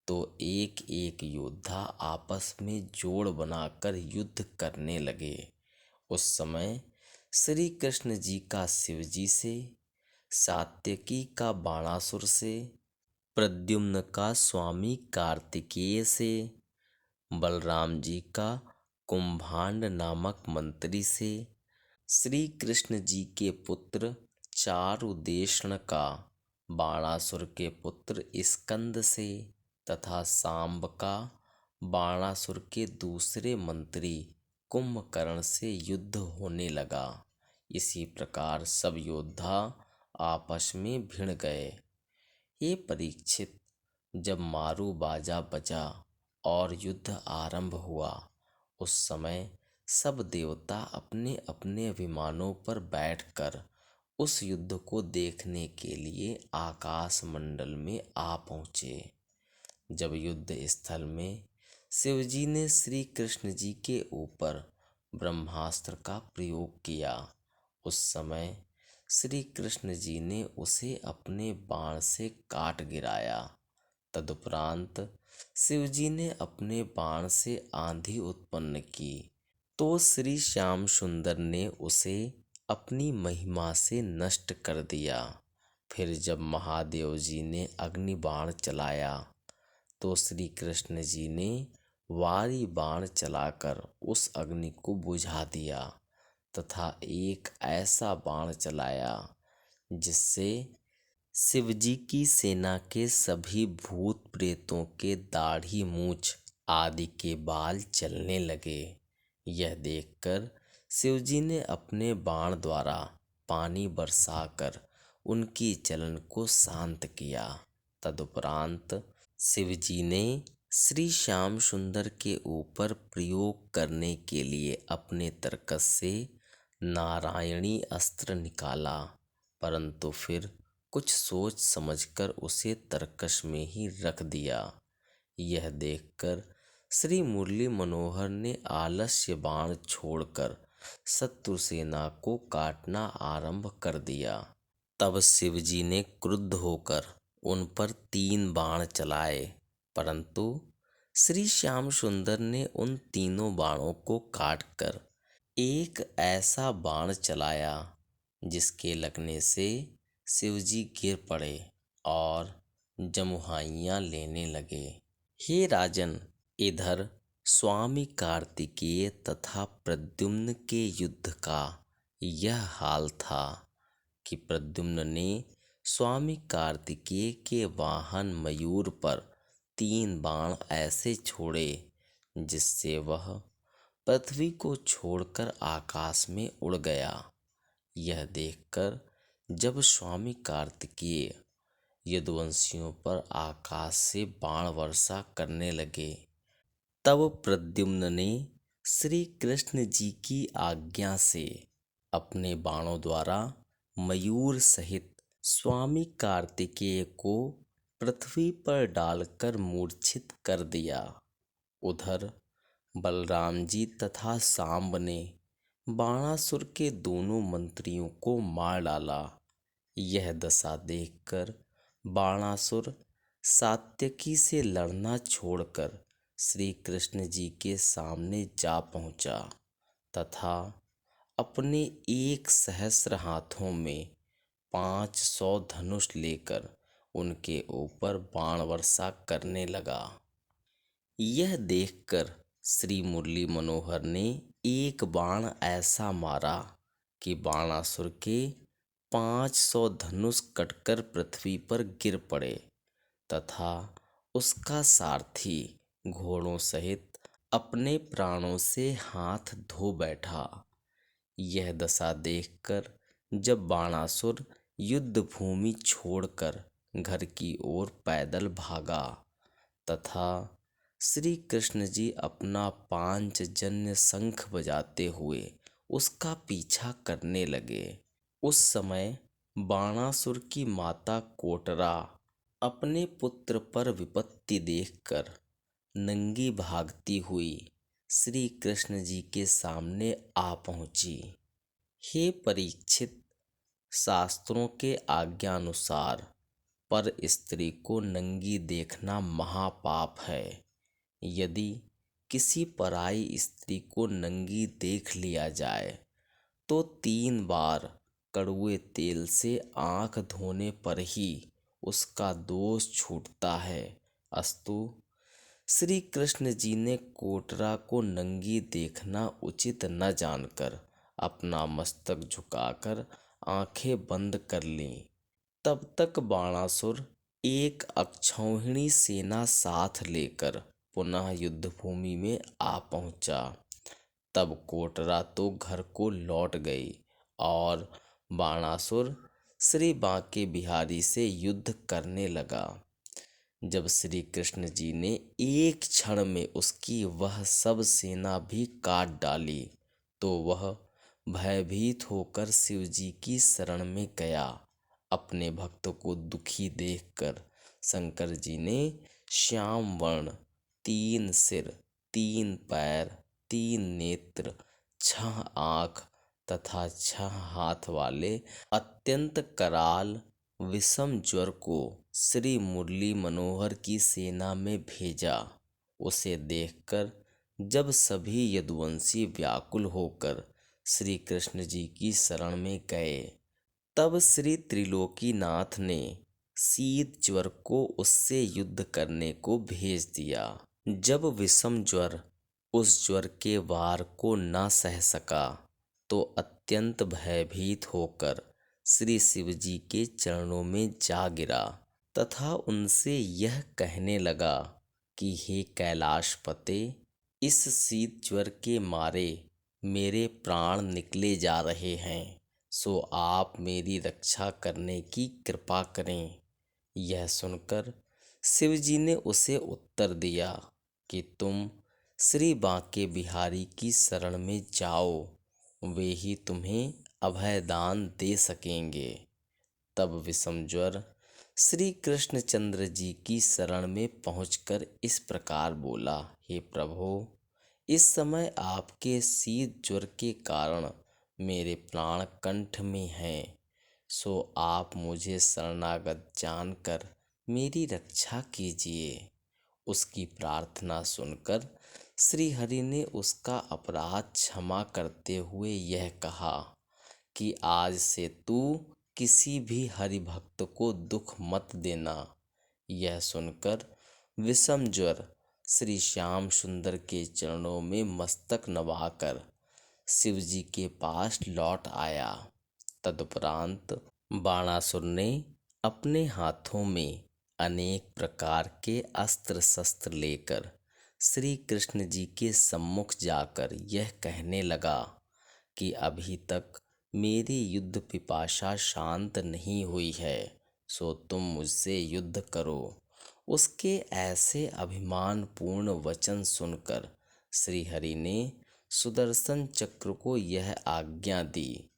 तो एक एक योद्धा आपस में जोड़ बनाकर युद्ध करने लगे। उस समय श्री कृष्ण जी का शिव जी से, सात्यकी का बाणासुर से, प्रद्युम्न का स्वामी कार्तिकेय से, बलराम जी का कुंभांड नामक मंत्री से, श्री कृष्ण जी के पुत्र चारुदेशण का बाणासुर के पुत्र स्कंद से तथा सांब का बाणासुर के दूसरे मंत्री कुंभकर्ण से युद्ध होने लगा। इसी प्रकार सब योद्धा आपस में भिड़ गए। हे परीक्षित, जब मारू बाजा बजा और युद्ध आरंभ हुआ, उस समय सब देवता अपने अपने विमानों पर बैठकर उस युद्ध को देखने के लिए आकाश मंडल में आ पहुँचे। जब युद्ध स्थल में शिवजी ने श्री कृष्ण जी के ऊपर ब्रह्मास्त्र का प्रयोग किया, उस समय श्री कृष्ण जी ने उसे अपने बाण से काट गिराया। तदुपरांत शिवजी ने अपने बाण से आंधी उत्पन्न की तो श्री श्याम सुंदर ने उसे अपनी महिमा से नष्ट कर दिया। फिर जब महादेव जी ने अग्नि बाण चलाया तो श्री कृष्ण जी ने वारी बाण चलाकर उस अग्नि को बुझा दिया तथा एक ऐसा बाण चलाया जिससे शिवजी की सेना के सभी भूत प्रेतों के दाढ़ी मूछ आदि के बाल चलने लगे। यह देखकर शिवजी ने अपने बाण द्वारा पानी बरसाकर उनकी जलन को शांत किया। तदुपरांत शिवजी ने श्री श्याम सुंदर के ऊपर प्रयोग करने के लिए अपने तरकस से नारायणी अस्त्र निकाला, परंतु फिर कुछ सोच समझकर उसे तरकस में ही रख दिया। यह देखकर श्री मुरली मनोहर ने आलस्य बाण छोड़कर शत्रु सेना को काटना आरंभ कर दिया। तब शिवजी ने क्रुद्ध होकर उन पर 3 बाण चलाए, परंतु श्री श्याम सुंदर ने उन तीनों बाणों को काटकर एक ऐसा बाण चलाया जिसके लगने से शिवजी गिर पड़े और जमुहाइयाँ लेने लगे। हे राजन, इधर स्वामी कार्तिकेय तथा प्रद्युम्न के युद्ध का यह हाल था कि प्रद्युम्न ने स्वामी कार्तिकेय के वाहन मयूर पर 3 बाण ऐसे छोड़े जिससे वह पृथ्वी को छोड़कर आकाश में उड़ गया। यह देखकर जब स्वामी कार्तिकेय यदुवंशियों पर आकाश से बाण वर्षा करने लगे, तब प्रद्युम्न ने श्री कृष्ण जी की आज्ञा से अपने बाणों द्वारा मयूर सहित स्वामी कार्तिकेय को पृथ्वी पर डालकर मूर्छित कर दिया। उधर बलराम जी तथा सांब ने बाणासुर के दोनों मंत्रियों को मार डाला। यह दशा देखकर बाणासुर सात्यकी से लड़ना छोड़कर श्री कृष्ण जी के सामने जा पहुंचा तथा अपने 1 सहस्र हाथों में 500 धनुष लेकर उनके ऊपर बाण वर्षा करने लगा। यह देखकर श्री मुरली मनोहर ने एक बाण ऐसा मारा कि बाणासुर के 500 धनुष कटकर पृथ्वी पर गिर पड़े तथा उसका सारथी घोड़ों सहित अपने प्राणों से हाथ धो बैठा। यह दशा देखकर जब बाणासुर युद्ध भूमि छोड़कर घर की ओर पैदल भागा तथा श्री कृष्ण जी अपना पांचजन्य शंख बजाते हुए उसका पीछा करने लगे, उस समय बाणासुर की माता कोटरा अपने पुत्र पर विपत्ति देखकर नंगी भागती हुई श्री कृष्ण जी के सामने आ पहुंची। हे परीक्षित, शास्त्रों के आज्ञानुसार पर स्त्री को नंगी देखना महापाप है। यदि किसी पराई स्त्री को नंगी देख लिया जाए तो 3 बार कड़ुए तेल से आंख धोने पर ही उसका दोष छूटता है। अस्तु, श्री कृष्ण जी ने कोटरा को नंगी देखना उचित न जानकर अपना मस्तक झुकाकर आंखें बंद कर लीं। तब तक बाणासुर एक अक्षौहिणी सेना साथ लेकर पुनः युद्ध भूमि में आ पहुंचा। तब कोटरा तो घर को लौट गई और बाणासुर श्री बांके बिहारी से युद्ध करने लगा। जब श्री कृष्ण जी ने एक क्षण में उसकी वह सब सेना भी काट डाली तो वह भयभीत होकर शिव जी की शरण में गया। अपने भक्त को दुखी देखकर शंकर जी ने श्याम वर्ण, 3 सिर, 3 पैर, 3 नेत्र, 6 आँख तथा 6 हाथ वाले अत्यंत कराल विषम ज्वर को श्री मुरली मनोहर की सेना में भेजा। उसे देखकर जब सभी यदुवंशी व्याकुल होकर श्री कृष्ण जी की शरण में गए तब श्री त्रिलोकीनाथ ने शीत ज्वर को उससे युद्ध करने को भेज दिया। जब विषम ज्वर उस ज्वर के वार को न सह सका तो अत्यंत भयभीत होकर श्री शिव जी के चरणों में जा गिरा तथा उनसे यह कहने लगा कि हे कैलाशपते, इस शीत ज्वर के मारे मेरे प्राण निकले जा रहे हैं, सो आप मेरी रक्षा करने की कृपा करें। यह सुनकर शिव जी ने उसे उत्तर दिया कि तुम श्री बांके बिहारी की शरण में जाओ, वे ही तुम्हें अभयदान दे सकेंगे। तब विषम ज्वर श्री कृष्णचंद्र जी की शरण में पहुंचकर इस प्रकार बोला, हे प्रभु, इस समय आपके शीत ज्वर के कारण मेरे प्राण कंठ में हैं, सो आप मुझे शरणागत जानकर मेरी रक्षा कीजिए। उसकी प्रार्थना सुनकर श्री हरि ने उसका अपराध क्षमा करते हुए यह कहा कि आज से तू किसी भी हरि भक्त को दुख मत देना। यह सुनकर विषम ज्वर श्री श्याम सुंदर के चरणों में मस्तक नवाकर शिव जी के पास लौट आया। तदुपरांत बाणासुर ने अपने हाथों में अनेक प्रकार के अस्त्र शस्त्र लेकर श्री कृष्ण जी के सम्मुख जाकर यह कहने लगा कि अभी तक मेरी युद्ध पिपासा शांत नहीं हुई है, सो तुम मुझसे युद्ध करो। उसके ऐसे अभिमानपूर्ण वचन सुनकर श्रीहरि ने सुदर्शन चक्र को यह आज्ञा दी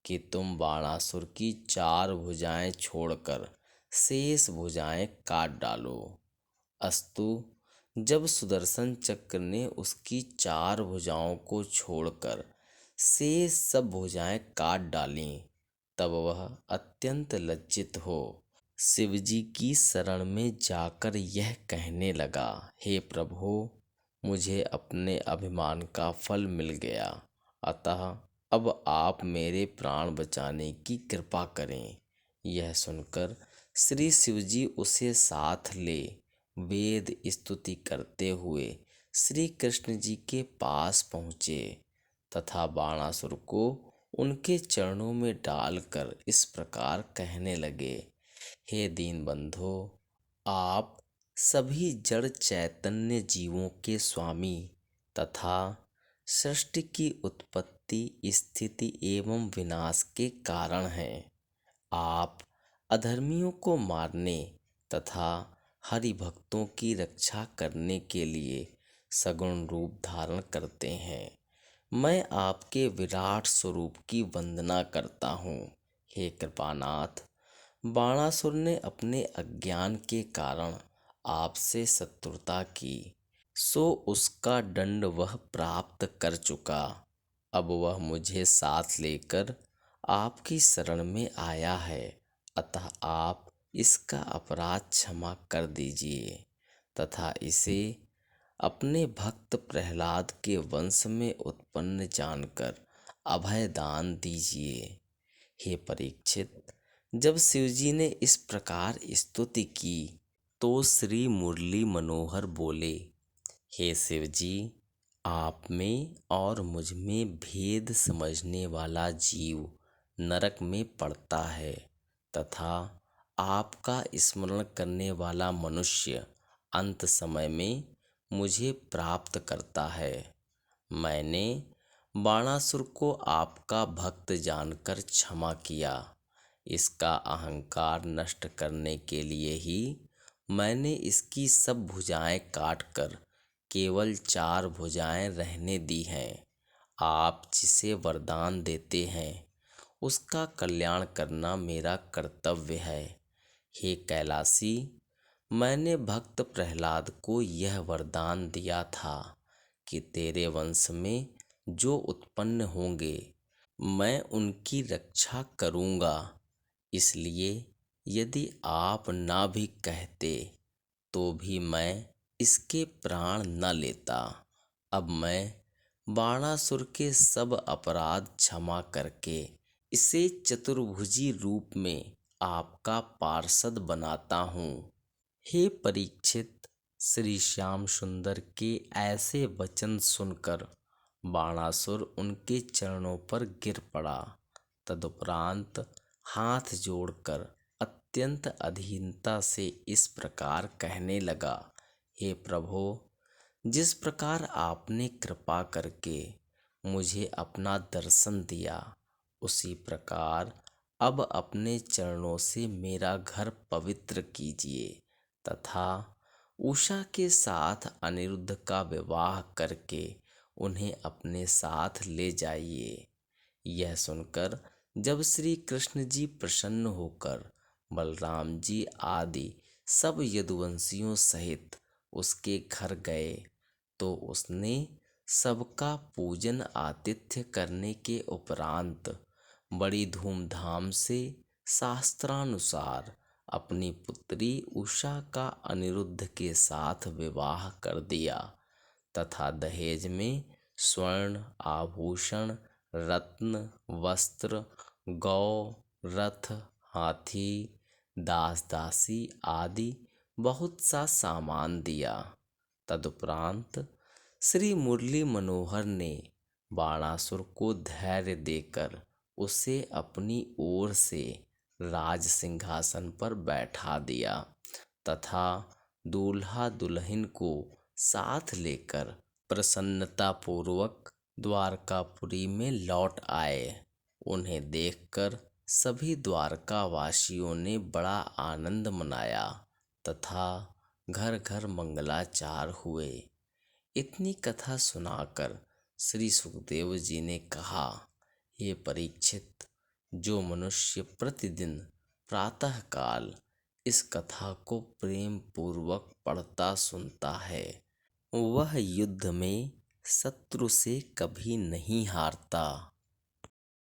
कि तुम बाणासुर की 4 भुजाएं छोड़कर शेष भुजाएं काट डालो। अस्तु, जब सुदर्शन चक्र ने उसकी 4 भुजाओं को छोड़कर शेष सब भुजाएं काट डालीं, तब वह अत्यंत लज्जित हो शिवजी की शरण में जाकर यह कहने लगा, हे प्रभु, मुझे अपने अभिमान का फल मिल गया, अतः अब आप मेरे प्राण बचाने की कृपा करें। यह सुनकर श्री शिवजी उसे साथ ले वेद स्तुति करते हुए श्री कृष्ण जी के पास पहुँचे तथा बाणासुर को उनके चरणों में डालकर इस प्रकार कहने लगे, हे दीनबंधो, आप सभी जड़ चैतन्य जीवों के स्वामी तथा सृष्टि की उत्पत्ति, स्थिति एवं विनाश के कारण हैं। आप अधर्मियों को मारने तथा हरि भक्तों की रक्षा करने के लिए सगुण रूप धारण करते हैं। मैं आपके विराट स्वरूप की वंदना करता हूँ। हे कृपानाथ, बाणासुर ने अपने अज्ञान के कारण आपसे शत्रुता की, सो उसका दंड वह प्राप्त कर चुका। अब वह मुझे साथ लेकर आपकी शरण में आया है, अतः आप इसका अपराध क्षमा कर दीजिए तथा इसे अपने भक्त प्रहलाद के वंश में उत्पन्न जानकर अभय दान दीजिए। हे परीक्षित, जब शिवजी ने इस प्रकार स्तुति की तो श्री मुरली मनोहर बोले, हे शिवजी, आप में और मुझ में भेद समझने वाला जीव नरक में पड़ता है तथा आपका स्मरण करने वाला मनुष्य अंत समय में मुझे प्राप्त करता है। मैंने बाणासुर को आपका भक्त जानकर क्षमा किया। इसका अहंकार नष्ट करने के लिए ही मैंने इसकी सब भुजाएं काटकर केवल 4 भुजाएं रहने दी हैं। आप जिसे वरदान देते हैं उसका कल्याण करना मेरा कर्तव्य है। हे कैलासी, मैंने भक्त प्रहलाद को यह वरदान दिया था कि तेरे वंश में जो उत्पन्न होंगे मैं उनकी रक्षा करूँगा। इसलिए यदि आप ना भी कहते तो भी मैं इसके प्राण न लेता। अब मैं बाणासुर के सब अपराध क्षमा करके इसे चतुर्भुजी रूप में आपका पार्षद बनाता हूँ। हे परीक्षित, श्री श्याम सुंदर के ऐसे वचन सुनकर बाणासुर उनके चरणों पर गिर पड़ा। तदुपरांत हाथ जोड़कर अत्यंत अधीनता से इस प्रकार कहने लगा, हे प्रभु, जिस प्रकार आपने कृपा करके मुझे अपना दर्शन दिया, उसी प्रकार अब अपने चरणों से मेरा घर पवित्र कीजिए तथा उषा के साथ अनिरुद्ध का विवाह करके उन्हें अपने साथ ले जाइए। यह सुनकर जब श्री कृष्ण जी प्रसन्न होकर बलराम जी आदि सब यदुवंशियों सहित उसके घर गए तो उसने सबका पूजन आतिथ्य करने के उपरांत बड़ी धूमधाम से शास्त्रानुसार अपनी पुत्री उषा का अनिरुद्ध के साथ विवाह कर दिया तथा दहेज में स्वर्ण आभूषण, रत्न, वस्त्र, गौ, रथ, हाथी, दास दासी आदि बहुत सा सामान दिया। तदुपरांत श्री मुरली मनोहर ने बाणासुर को धैर्य देकर उसे अपनी ओर से राज सिंहासन पर बैठा दिया तथा दूल्हा दुल्हन को साथ लेकर प्रसन्नतापूर्वक द्वारकापुरी में लौट आए। उन्हें देखकर सभी द्वारकावासियों ने बड़ा आनंद मनाया तथा घर घर मंगलाचार हुए। इतनी कथा सुनाकर श्री सुखदेव जी ने कहा, हे परीक्षित, जो मनुष्य प्रतिदिन प्रातःकाल इस कथा को प्रेम पूर्वक पढ़ता सुनता है, वह युद्ध में शत्रु से कभी नहीं हारता।